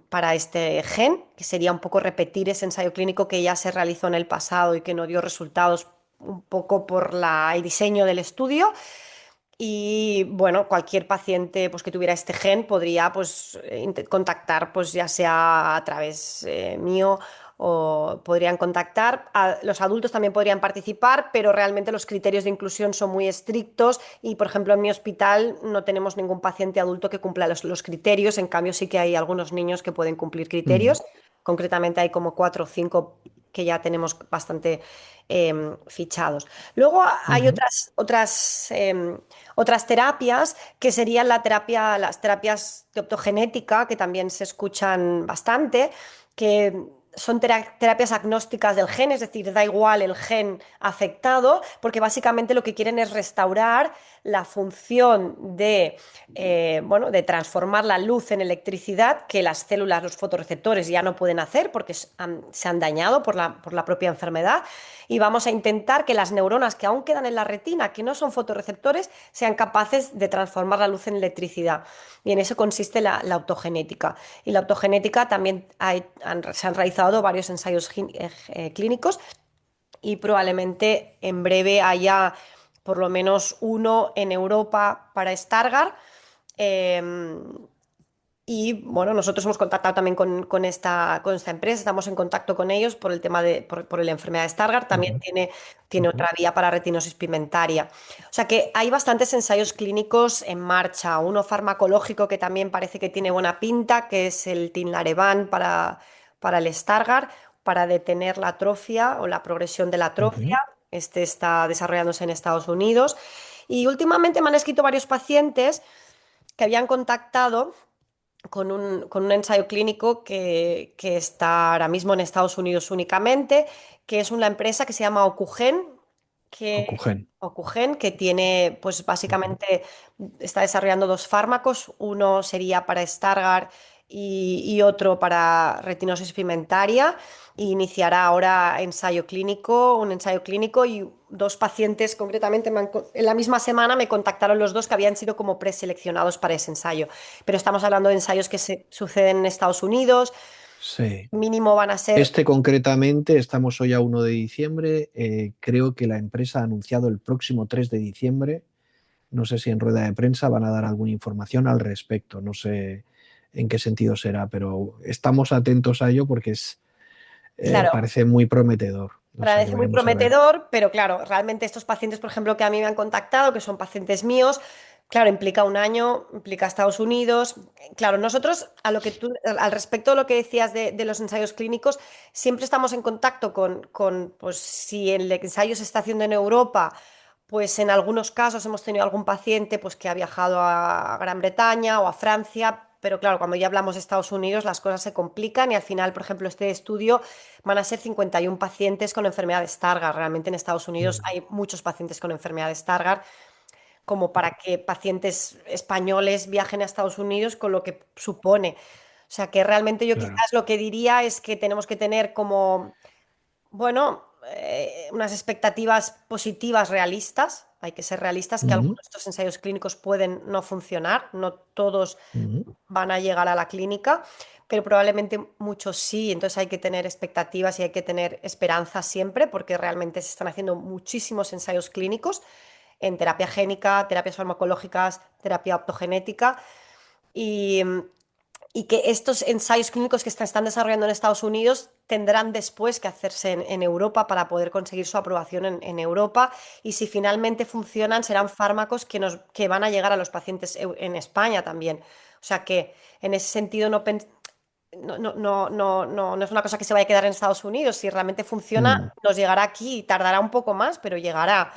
para este gen, que sería un poco repetir ese ensayo clínico que ya se realizó en el pasado y que no dio resultados un poco por el diseño del estudio. Y bueno, cualquier paciente pues, que tuviera este gen podría pues, contactar, pues, ya sea a través mío o podrían contactar. Los adultos también podrían participar, pero realmente los criterios de inclusión son muy estrictos y, por ejemplo, en mi hospital no tenemos ningún paciente adulto que cumpla los criterios. En cambio, sí que hay algunos niños que pueden cumplir Mm, criterios. Concretamente hay como 4 o 5 que ya tenemos bastante fichados. Luego hay ujú. otras terapias que serían las terapias de optogenética, que también se escuchan bastante, que son terapias agnósticas del gen, es decir, da igual el gen afectado, porque básicamente lo que quieren es restaurar la función bueno, de transformar la luz en electricidad que las células, los fotorreceptores ya no pueden hacer porque se han dañado por la propia enfermedad. Y vamos a intentar que las neuronas que aún quedan en la retina, que no son fotorreceptores, sean capaces de transformar la luz en electricidad. Y en eso consiste la optogenética. Y la optogenética también se han realizado varios ensayos clínicos y probablemente en breve haya por lo menos uno en Europa para Stargardt. em, Y bueno, nosotros hemos contactado también con esta empresa, estamos en contacto con ellos por el tema por la enfermedad de Stargardt, también Ujú, tiene ujú, otra vía para retinosis pigmentaria. O sea que hay bastantes ensayos clínicos en marcha, uno farmacológico que también parece que tiene buena pinta, que es el Tinlarebant para el Stargardt, para detener la atrofia o la progresión de la atrofia. ujú, Este está desarrollándose en Estados Unidos. Y últimamente me han escrito varios pacientes que habían contactado con un ensayo clínico que está ahora mismo en Estados Unidos únicamente, que es una empresa que se llama Ocugen, que, Ocugen. que tiene, pues Ujú, básicamente está desarrollando dos fármacos, uno sería para Stargardt y otro para retinosis pigmentaria, e iniciará ahora un ensayo clínico y dos pacientes concretamente en la misma semana me contactaron los dos que habían sido como preseleccionados para ese ensayo. Pero estamos hablando de ensayos que se suceden en Estados Unidos, sí. mínimo van a ser. Este concretamente, estamos hoy a 1 de diciembre, creo que la empresa ha anunciado el próximo 3 de diciembre, no sé si en rueda de prensa van a dar alguna información al respecto, no sé en qué sentido será, pero estamos atentos a ello porque Claro, parece muy prometedor, o sea que parece muy veremos a ver. prometedor, pero claro, realmente estos pacientes, por ejemplo, que a mí me han contactado, que son pacientes míos, claro, implica un año, implica Estados Unidos. Claro, nosotros, al respecto de lo que decías de los ensayos clínicos, siempre estamos en contacto pues si el ensayo se está haciendo en Europa, pues en algunos casos hemos tenido algún paciente pues, que ha viajado a Gran Bretaña o a Francia. Pero claro, cuando ya hablamos de Estados Unidos, las cosas se complican y al final, por ejemplo, este estudio van a ser 51 pacientes con enfermedad de Stargardt. Realmente en Estados Unidos Mm, hay muchos pacientes con enfermedad de Stargardt, como para que pacientes españoles viajen a Estados Unidos con lo que supone. O sea que realmente yo claro. quizás lo que diría es que tenemos que tener como, bueno, unas expectativas positivas realistas. Hay que ser realistas que algunos Ujú, de estos ensayos clínicos pueden no funcionar, no todos ujú, van a llegar a la clínica, pero probablemente muchos sí, entonces hay que tener expectativas y hay que tener esperanza siempre porque realmente se están haciendo muchísimos ensayos clínicos en terapia génica, terapias farmacológicas, terapia optogenética y, y que estos ensayos clínicos que se están desarrollando en Estados Unidos tendrán después que hacerse en Europa para poder conseguir su aprobación en Europa y si finalmente funcionan serán fármacos que van a llegar a los pacientes en España también. O sea que en ese sentido no es una cosa que se vaya a quedar en Estados Unidos. Si realmente funciona, mm. nos llegará aquí, tardará un poco más, pero llegará.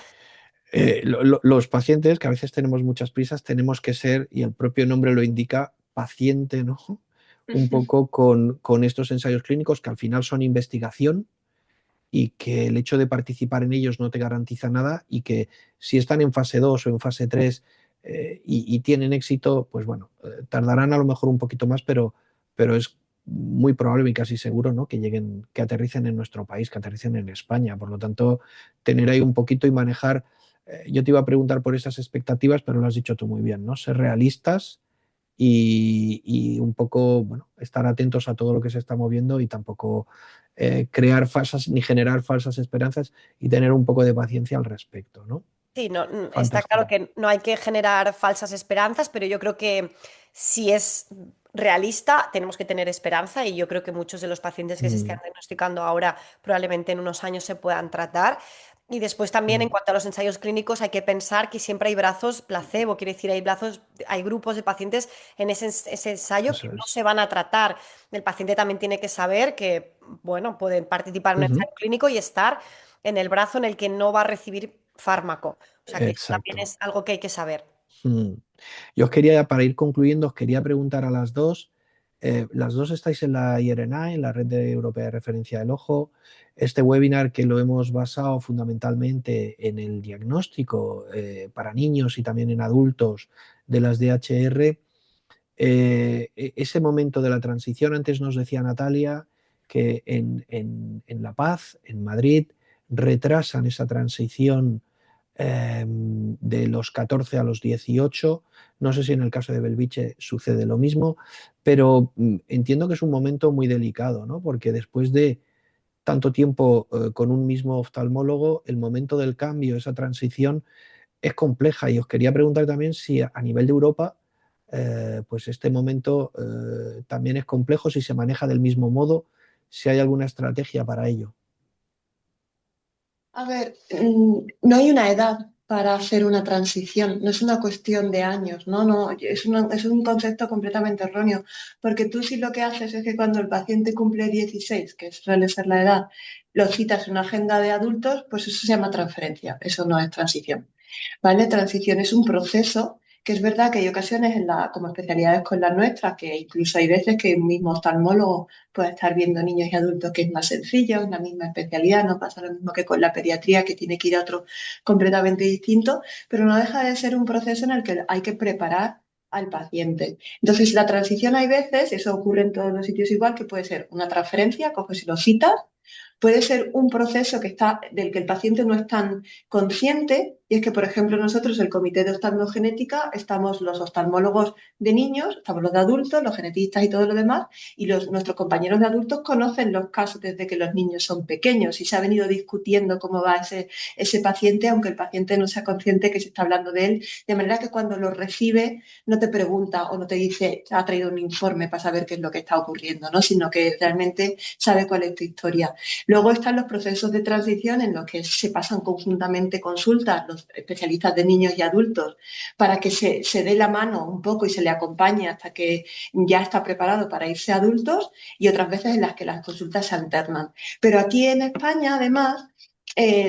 Los pacientes, que a veces tenemos muchas prisas, tenemos que ser, y el propio nombre lo indica, paciente, ¿no? Un poco con estos ensayos clínicos que al final son investigación y que el hecho de participar en ellos no te garantiza nada y que si están en fase 2 o en fase 3 y tienen éxito, pues bueno, tardarán a lo mejor un poquito más, pero es muy probable y casi seguro, ¿no? Que lleguen, que aterricen en nuestro país, que aterricen en España. Por lo tanto, tener ahí un poquito y manejar. Yo te iba a preguntar por esas expectativas, pero lo has dicho tú muy bien, ¿no? Ser realistas y un poco, bueno, estar atentos a todo lo que se está moviendo y tampoco crear falsas ni generar falsas esperanzas y tener un poco de paciencia al respecto, ¿no? Sí, no, está claro Fantástico. que no hay que generar falsas esperanzas, pero yo creo que si es realista, tenemos que tener esperanza y yo creo que muchos de los pacientes que se están Mm, diagnosticando ahora probablemente en unos años se puedan tratar. Y después también en mm, cuanto a los ensayos clínicos hay que pensar que siempre hay brazos placebo, quiere decir, hay grupos de pacientes en ese ensayo que eso no es. se van a tratar. El paciente también tiene que saber que, bueno, pueden participar en un Ujú, ensayo clínico y estar en el brazo en el que no va a recibir fármaco. O sea que eso también exacto. es algo que hay que saber. Mm. Yo os quería, para ir concluyendo, os quería preguntar a las dos estáis en la IRNA, en la Red Europea de Referencia del Ojo. Este webinar que lo hemos basado fundamentalmente en el diagnóstico para niños y también en adultos de las DHR, ese momento de la transición, antes nos decía Natalia que en La Paz, en Madrid, retrasan esa transición de los 14 a los 18. No sé si en el caso de Belviche sucede lo mismo, pero entiendo que es un momento muy delicado, ¿no? Porque después de tanto tiempo con un mismo oftalmólogo, el momento del cambio, esa transición, es compleja. Y os quería preguntar también si a nivel de Europa pues este momento también es complejo si se maneja del mismo modo, si hay alguna estrategia para ello. A ver, no hay una edad para hacer una transición, no es una cuestión de años, no, no, es un concepto completamente erróneo, porque tú sí lo que haces es que cuando el paciente cumple 16, que suele ser la edad, lo citas en una agenda de adultos, pues eso se llama transferencia, eso no es transición. ¿Vale? Transición es un proceso que es verdad que hay ocasiones como especialidades con las nuestras, que incluso hay veces que un mismo oftalmólogo puede estar viendo niños y adultos que es más sencillo, es la misma especialidad, no pasa lo mismo que con la pediatría, que tiene que ir a otro completamente distinto, pero no deja de ser un proceso en el que hay que preparar al paciente. Entonces, la transición hay veces, eso ocurre en todos los sitios igual, que puede ser una transferencia, coges y lo citas, puede ser un proceso del que el paciente no es tan consciente, y es que, por ejemplo, nosotros, el Comité de Oftalmogenética, estamos los oftalmólogos de niños, estamos los de adultos, los genetistas y todo lo demás, y nuestros compañeros de adultos conocen los casos desde que los niños son pequeños y se ha venido discutiendo cómo va ese paciente, aunque el paciente no sea consciente que se está hablando de él, de manera que cuando lo recibe no te pregunta o no te dice, ha traído un informe para saber qué es lo que está ocurriendo, ¿no? Sino que realmente sabe cuál es tu historia. Luego están los procesos de transición en los que se pasan conjuntamente consultas los especialistas de niños y adultos para que se dé la mano un poco y se le acompañe hasta que ya está preparado para irse a adultos, y otras veces en las que las consultas se alternan. Pero aquí en España, además,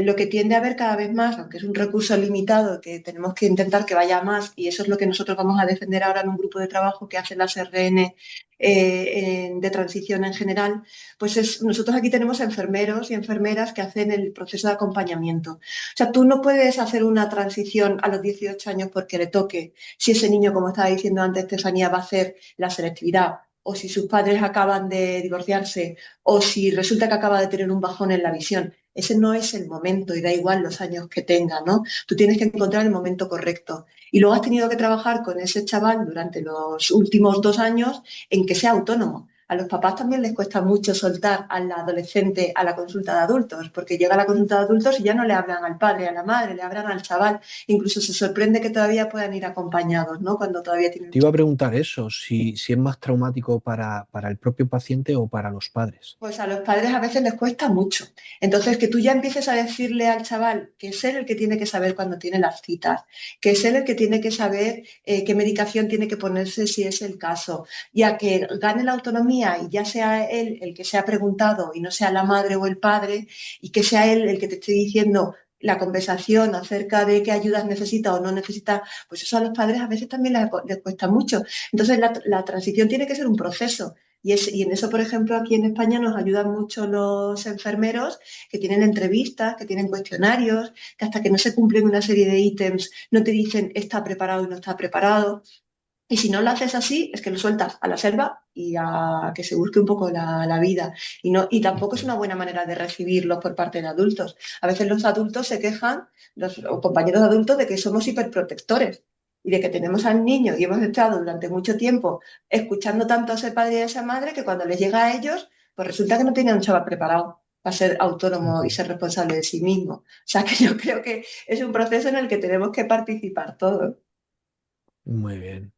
lo que tiende a haber cada vez más, aunque es un recurso limitado que tenemos que intentar que vaya más, y eso es lo que nosotros vamos a defender ahora en un grupo de trabajo que hace las RN de transición en general, pues nosotros aquí tenemos enfermeros y enfermeras que hacen el proceso de acompañamiento. O sea, tú no puedes hacer una transición a los 18 años porque le toque, si ese niño, como estaba diciendo antes Estefanía, va a hacer la selectividad, o si sus padres acaban de divorciarse, o si resulta que acaba de tener un bajón en la visión. Ese no es el momento y da igual los años que tenga, ¿no? Tú tienes que encontrar el momento correcto. Y luego has tenido que trabajar con ese chaval durante los últimos 2 años en que sea autónomo. A los papás también les cuesta mucho soltar al adolescente a la consulta de adultos, porque llega a la consulta de adultos y ya no le hablan al padre, a la madre, le hablan al chaval. Incluso se sorprende que todavía puedan ir acompañados, ¿no? Cuando todavía tienen... Te iba a preguntar eso, si es más traumático para el propio paciente o para los padres. Pues a los padres a veces les cuesta mucho. Entonces, que tú ya empieces a decirle al chaval que es él el que tiene que saber cuando tiene las citas, que es él el que tiene que saber qué medicación tiene que ponerse si es el caso, y a que gane la autonomía y ya sea él el que se ha preguntado y no sea la madre o el padre, y que sea él el que te esté diciendo la conversación acerca de qué ayudas necesita o no necesita, pues eso a los padres a veces también les cuesta mucho. Entonces, la transición tiene que ser un proceso. Y en eso, por ejemplo, aquí en España nos ayudan mucho los enfermeros que tienen entrevistas, que tienen cuestionarios, que hasta que no se cumplen una serie de ítems no te dicen está preparado y no está preparado. Y si no lo haces así, es que lo sueltas a la selva y a que se busque un poco la vida. Y tampoco es una buena manera de recibirlos por parte de adultos. A veces los adultos se quejan, los compañeros adultos, de que somos hiperprotectores y de que tenemos al niño y hemos estado durante mucho tiempo escuchando tanto a ese padre y a esa madre que cuando les llega a ellos, pues resulta que no tienen un chaval preparado para ser autónomo y ser responsable de sí mismo. O sea que yo creo que es un proceso en el que tenemos que participar todos. Muy bien.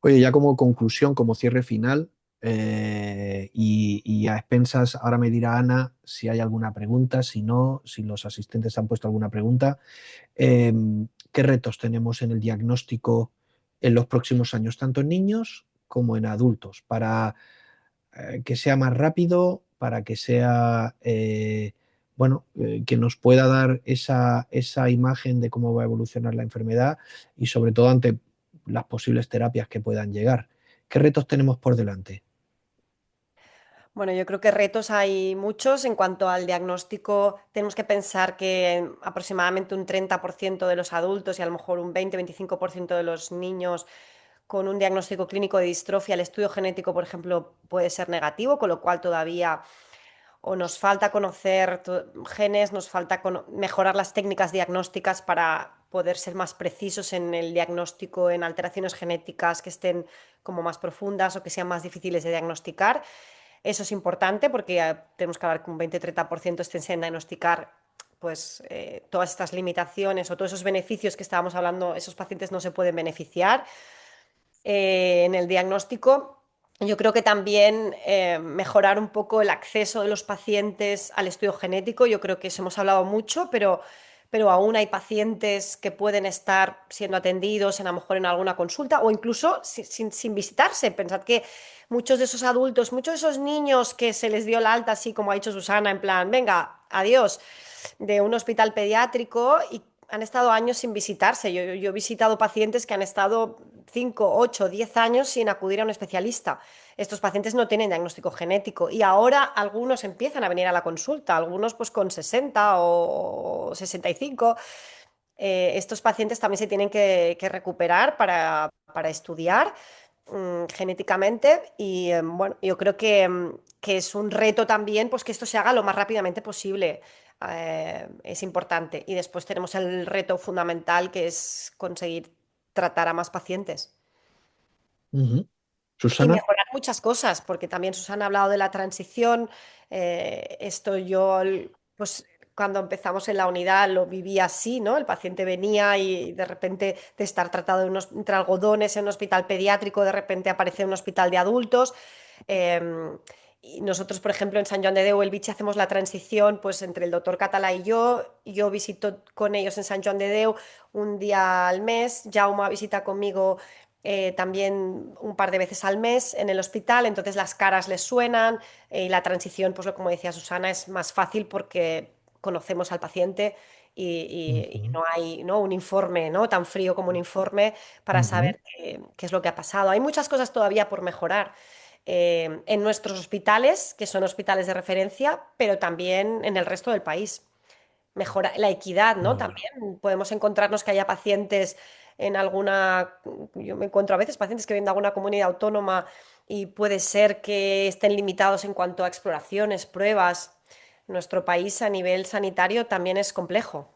Oye, ya como conclusión, como cierre final, y a expensas, ahora me dirá Ana si hay alguna pregunta, si no, si los asistentes han puesto alguna pregunta. ¿Qué retos tenemos en el diagnóstico en los próximos años, tanto en niños como en adultos, para que sea más rápido, para que sea, bueno, que nos pueda dar esa imagen de cómo va a evolucionar la enfermedad y sobre todo ante las posibles terapias que puedan llegar? ¿Qué retos tenemos por delante? Bueno, yo creo que retos hay muchos. En cuanto al diagnóstico, tenemos que pensar que aproximadamente un 30% de los adultos y a lo mejor un 20-25% de los niños con un diagnóstico clínico de distrofia, el estudio genético, por ejemplo, puede ser negativo, con lo cual todavía o nos falta conocer genes, nos falta mejorar las técnicas diagnósticas para poder ser más precisos en el diagnóstico en alteraciones genéticas que estén como más profundas o que sean más difíciles de diagnosticar. Eso es importante porque tenemos que hablar que un 20-30% estén sin diagnosticar, pues todas estas limitaciones o todos esos beneficios que estábamos hablando, esos pacientes no se pueden beneficiar. En el diagnóstico, yo creo que también mejorar un poco el acceso de los pacientes al estudio genético. Yo creo que eso hemos hablado mucho, pero aún hay pacientes que pueden estar siendo atendidos a lo mejor en alguna consulta o incluso sin visitarse. Pensad que muchos de esos adultos, muchos de esos niños que se les dio la alta, así como ha dicho Susana, en plan, venga, adiós, de un hospital pediátrico y han estado años sin visitarse. Yo he visitado pacientes que han estado 5, 8, 10 años sin acudir a un especialista. Estos pacientes no tienen diagnóstico genético y ahora algunos empiezan a venir a la consulta, algunos pues con 60 o 65. Estos pacientes también se tienen que recuperar para estudiar genéticamente y bueno, yo creo que es un reto también pues que esto se haga lo más rápidamente posible. Es importante. Y después tenemos el reto fundamental que es conseguir tratar a más pacientes. Ujú. Y Susana. mejorar muchas cosas, porque también Susana ha hablado de la transición. Esto yo, pues cuando empezamos en la unidad lo vivía así, ¿no? El paciente venía y de repente de estar tratado entre algodones en un hospital pediátrico, de repente aparece en un hospital de adultos. Eh, y nosotros, por ejemplo, en San Joan de Déu, el Vichy, hacemos la transición pues, entre el doctor Catalá y yo. Yo visito con ellos en San Joan de Déu un día al mes. Jaume visita conmigo también un par de veces al mes en el hospital, entonces las caras les suenan y la transición, pues como decía Susana, es más fácil porque conocemos al paciente y Ujú, no hay, ¿no? Un informe, ¿no? Tan frío como un informe para ujú, saber qué es lo que ha pasado. Hay muchas cosas todavía por mejorar. En nuestros hospitales, que son hospitales de referencia, pero también en el resto del país mejora la equidad, ¿no? muy bien. También podemos encontrarnos que haya pacientes en alguna, yo me encuentro a veces pacientes que vienen de alguna comunidad autónoma y puede ser que estén limitados en cuanto a exploraciones, pruebas. Nuestro país a nivel sanitario también es complejo.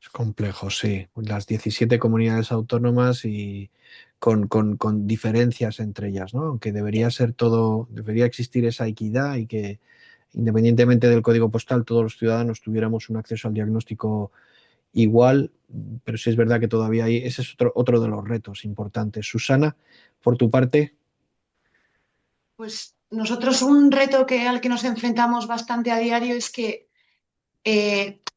Es complejo, sí. Las 17 comunidades autónomas y con diferencias entre ellas, ¿no? Aunque debería ser todo, debería existir esa equidad y que independientemente del código postal, todos los ciudadanos tuviéramos un acceso al diagnóstico igual, pero sí es verdad que todavía hay, ese es otro de los retos importantes. Susana, por tu parte. Pues nosotros un reto al que nos enfrentamos bastante a diario es que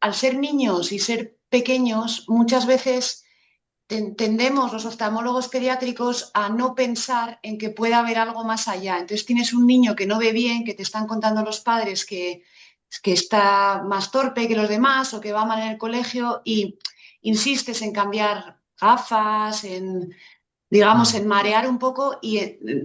al ser niños y ser pequeños, muchas veces tendemos los oftalmólogos pediátricos a no pensar en que pueda haber algo más allá. Entonces tienes un niño que no ve bien, que te están contando los padres que está más torpe que los demás o que va mal en el colegio y insistes en cambiar gafas, en, digamos, Mm, en marear un poco. Y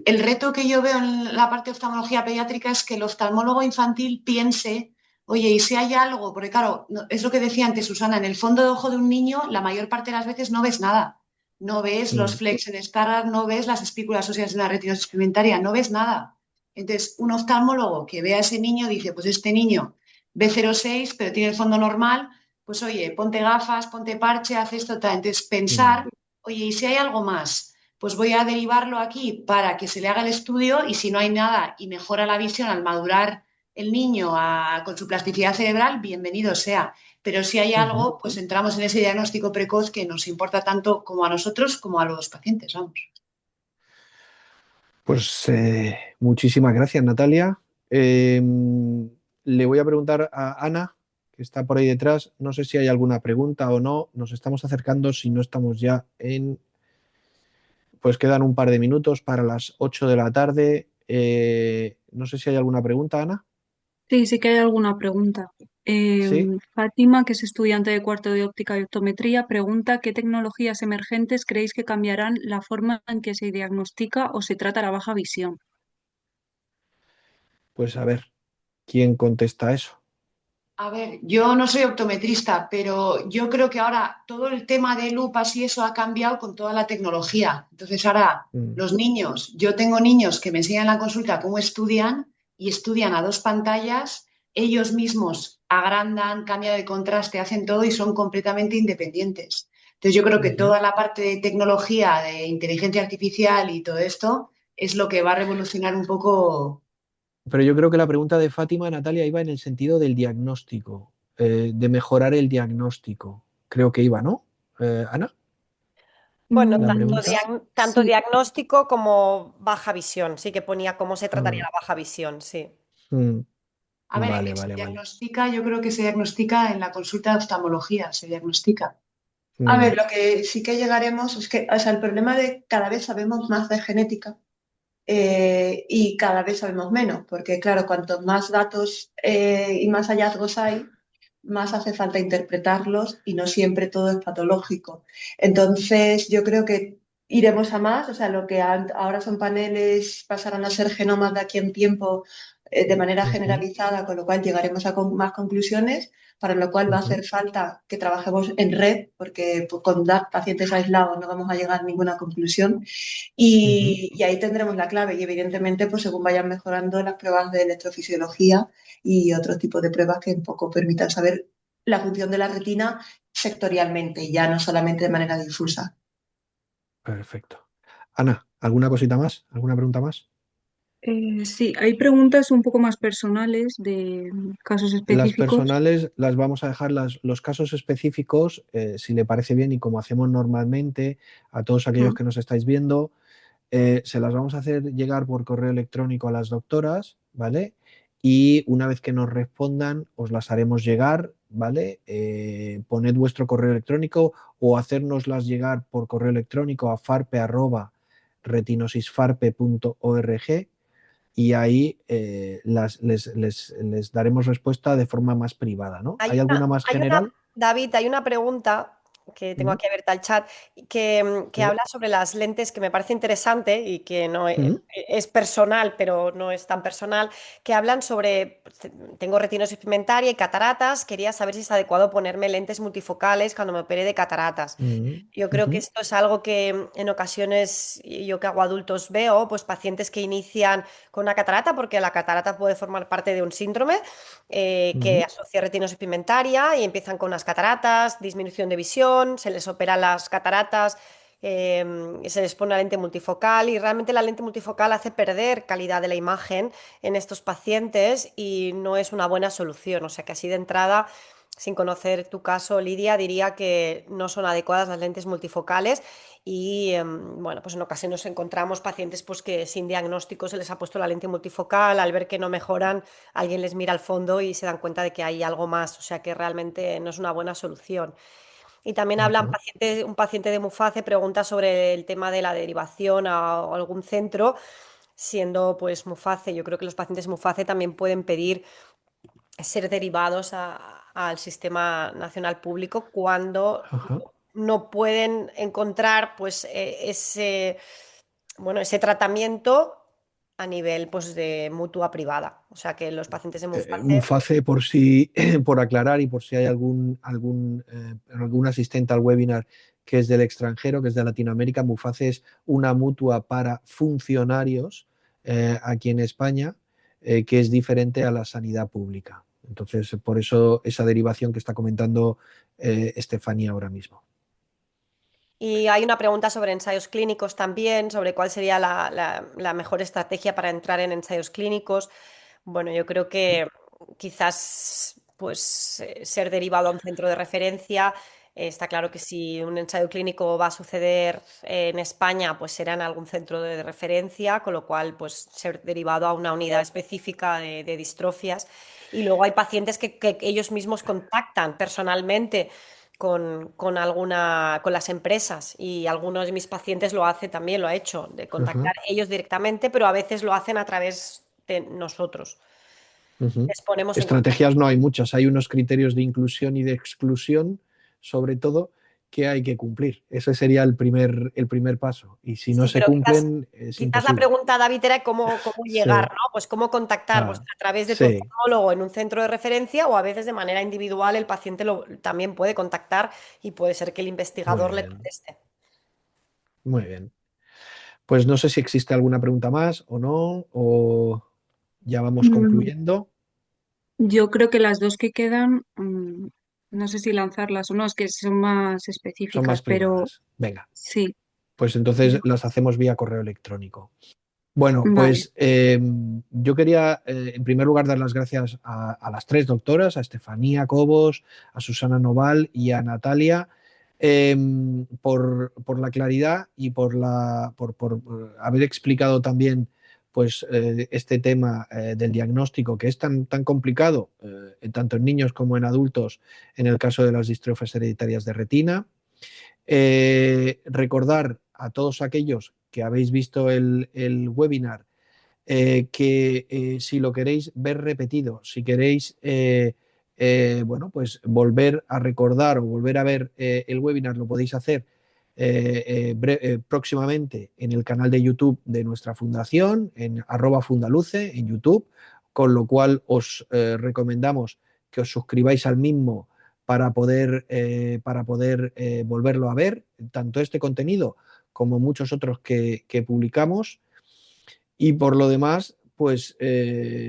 el reto que yo veo en la parte de oftalmología pediátrica es que el oftalmólogo infantil piense, oye, ¿y si hay algo? Porque claro, es lo que decía antes Susana, en el fondo de ojo de un niño la mayor parte de las veces no ves nada. No ves los mm, flecks en Stargardt, no ves las espículas óseas en la retinosis pigmentaria, no ves nada. Entonces, un oftalmólogo que ve a ese niño dice, pues este niño ve 0,6, pero tiene el fondo normal, pues oye, ponte gafas, ponte parche, haz esto, tal. Entonces, mm. pensar, oye, ¿y si hay algo más? Pues voy a derivarlo aquí para que se le haga el estudio y si no hay nada y mejora la visión al madurar el niño con su plasticidad cerebral, bienvenido sea. Pero si hay Ujú. algo, pues entramos en ese diagnóstico precoz que nos importa tanto como a nosotros como a los pacientes, vamos. Pues muchísimas gracias, Natalia. Eh, Le voy a preguntar a Ana, que está por ahí detrás. No sé si hay alguna pregunta o no. Nos estamos acercando, si no estamos ya en... Pues quedan un par de minutos para las 8 de la tarde. No sé si hay alguna pregunta, Ana. Sí, sí que hay alguna pregunta. Sí. Fátima, que es estudiante de cuarto de óptica y optometría, pregunta ¿qué tecnologías emergentes creéis que cambiarán la forma en que se diagnostica o se trata la baja visión? Pues a ver, ¿quién contesta eso? A ver, yo no soy optometrista, pero yo creo que ahora todo el tema de lupas y eso ha cambiado con toda la tecnología. Entonces ahora Mm, los niños, yo tengo niños que me enseñan en la consulta cómo estudian y estudian a dos pantallas, ellos mismos agrandan, cambian de contraste, hacen todo y son completamente independientes. Entonces yo creo que ujú. toda la parte de tecnología, de inteligencia artificial y todo esto es lo que va a revolucionar un poco. Pero yo creo que la pregunta de Fátima, Natalia, iba en el sentido del diagnóstico, de mejorar el diagnóstico. Creo que iba, ¿no? Ana. Bueno, la Mm, pregunta. tanto sí. diagnóstico como baja visión. Sí que ponía cómo se trataría Mm, la baja visión, sí. mm, A ver, vale, se vale, vale. diagnostica, yo creo que se diagnostica en la consulta de oftalmología, se diagnostica. A ver, Mm, lo que sí que llegaremos es que, o sea, el problema de cada vez sabemos más de genética y cada vez sabemos menos, porque claro, cuanto más datos y más hallazgos hay, más hace falta interpretarlos y no siempre todo es patológico. Entonces, yo creo que iremos a más, o sea, lo que ahora son paneles pasarán a ser genomas de aquí en tiempo de manera ujú, generalizada, con lo cual llegaremos a más conclusiones, para lo cual va a ujú, hacer falta que trabajemos en red, porque pues, con pacientes aislados no vamos a llegar a ninguna conclusión. ujú. Y ahí tendremos la clave. Y evidentemente, pues según vayan mejorando las pruebas de electrofisiología y otros tipos de pruebas que un poco permitan saber la función de la retina sectorialmente, ya no solamente de manera difusa. Perfecto. Ana, ¿alguna cosita más? ¿Alguna pregunta más? Sí, hay preguntas un poco más personales de casos Las específicos. personales las vamos a dejar los casos específicos, si le parece bien y como hacemos normalmente a todos aquellos Mm, que nos estáis viendo, se las vamos a hacer llegar por correo electrónico a las doctoras, ¿vale? Y una vez que nos respondan, os las haremos llegar, ¿vale? Poned vuestro correo electrónico o hacérnoslas llegar por correo electrónico a farpe@retinosisfarpe.org y ahí les daremos respuesta de forma más privada, ¿no? ¿Hay alguna más general? David, hay una pregunta que tengo ¿Mm? aquí abierta al chat que Sí. habla sobre las lentes que me parece interesante y que no ¿Mm? es personal, pero no es tan personal, que hablan sobre, tengo retinosis pigmentaria y cataratas, quería saber si es adecuado ponerme lentes multifocales cuando me opere de cataratas. ¿Mm? Yo creo que Ujú. esto es algo que en ocasiones yo que hago adultos veo, pues pacientes que inician con una catarata, porque la catarata puede formar parte de un síndrome que Ujú. asocia retinosis pigmentaria y empiezan con unas cataratas, disminución de visión, se les opera las cataratas, se les pone la lente multifocal y realmente la lente multifocal hace perder calidad de la imagen en estos pacientes y no es una buena solución. O sea que así de entrada, sin conocer tu caso, Lidia, diría que no son adecuadas las lentes multifocales y bueno, pues en ocasiones nos encontramos pacientes pues que sin diagnóstico se les ha puesto la lente multifocal, al ver que no mejoran, alguien les mira al fondo y se dan cuenta de que hay algo más, o sea que realmente no es una buena solución. Y también hablan Ujú. un paciente de Muface pregunta sobre el tema de la derivación a algún centro, siendo pues Muface, yo creo que los pacientes Muface también pueden pedir ser derivados al sistema nacional público cuando Ajá. no pueden encontrar pues ese tratamiento a nivel pues de mutua privada. O sea que los pacientes de Muface, Muface, por si, por aclarar y por si hay algún asistente al webinar que es del extranjero, que es de Latinoamérica, Muface es una mutua para funcionarios aquí en España, que es diferente a la sanidad pública. Entonces, por eso esa derivación que está comentando Estefanía ahora mismo. y hay una pregunta sobre ensayos clínicos también, sobre cuál sería la mejor estrategia para entrar en ensayos clínicos. Bueno, yo creo que quizás pues ser derivado a un centro de referencia. Está claro que si un ensayo clínico va a suceder en España, pues será en algún centro de referencia, con lo cual pues ser derivado a una unidad específica de distrofias. Y luego hay pacientes que ellos mismos contactan personalmente con las empresas y algunos de mis pacientes lo hace también, lo ha hecho, de Ajá. contactar ellos directamente, pero a veces lo hacen a través de nosotros. Ujú. Les ponemos en contacto. Estrategias no hay muchas, hay unos criterios de inclusión y de exclusión, sobre todo, que hay que cumplir. Ese sería el primer paso. Y si no Sí, se pero cumplen, es quizás la imposible. pregunta, David, era cómo llegar, Sí, ¿no? Pues cómo contactar, pues ah, a través de tu sí, oftalmólogo en un centro de referencia o a veces de manera individual el paciente también puede contactar y puede ser que el muy investigador le bien, conteste. muy bien. Pues no sé si existe alguna pregunta más o no, o ya vamos mm, concluyendo. Yo creo que las dos que quedan, no sé si lanzarlas o no, es que son más Son más específicas, pero privadas. Venga, sí, pues entonces las hacemos vía correo electrónico. Bueno, vale. pues yo quería, en primer lugar, dar las gracias a las tres doctoras, a Estefanía Cobos, a Susana Noval y a Natalia, por la claridad y por haber explicado también pues, este tema del diagnóstico, que es tan complicado, tanto en niños como en adultos, en el caso de las distrofias hereditarias de retina. Recordar a todos aquellos que habéis visto el webinar que si lo queréis ver repetido, si queréis bueno, pues volver a recordar o volver a ver el webinar, lo podéis hacer próximamente en el canal de YouTube de nuestra fundación, en @fundaluce en YouTube, con lo cual os recomendamos que os suscribáis al mismo para poder volverlo a ver, tanto este contenido como muchos otros que publicamos. Y por lo demás, pues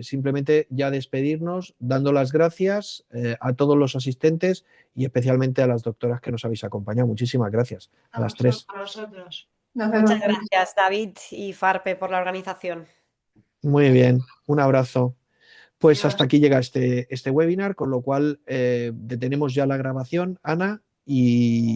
simplemente ya despedirnos dando las gracias a todos los asistentes y especialmente a las doctoras que nos habéis acompañado. Muchísimas gracias a las tres. A vosotros. Nos vemos. Muchas gracias, David y Farpe, por la organización. Muy bien, un abrazo. Pues Adiós. hasta aquí llega este webinar, con lo cual detenemos ya la grabación, Ana, y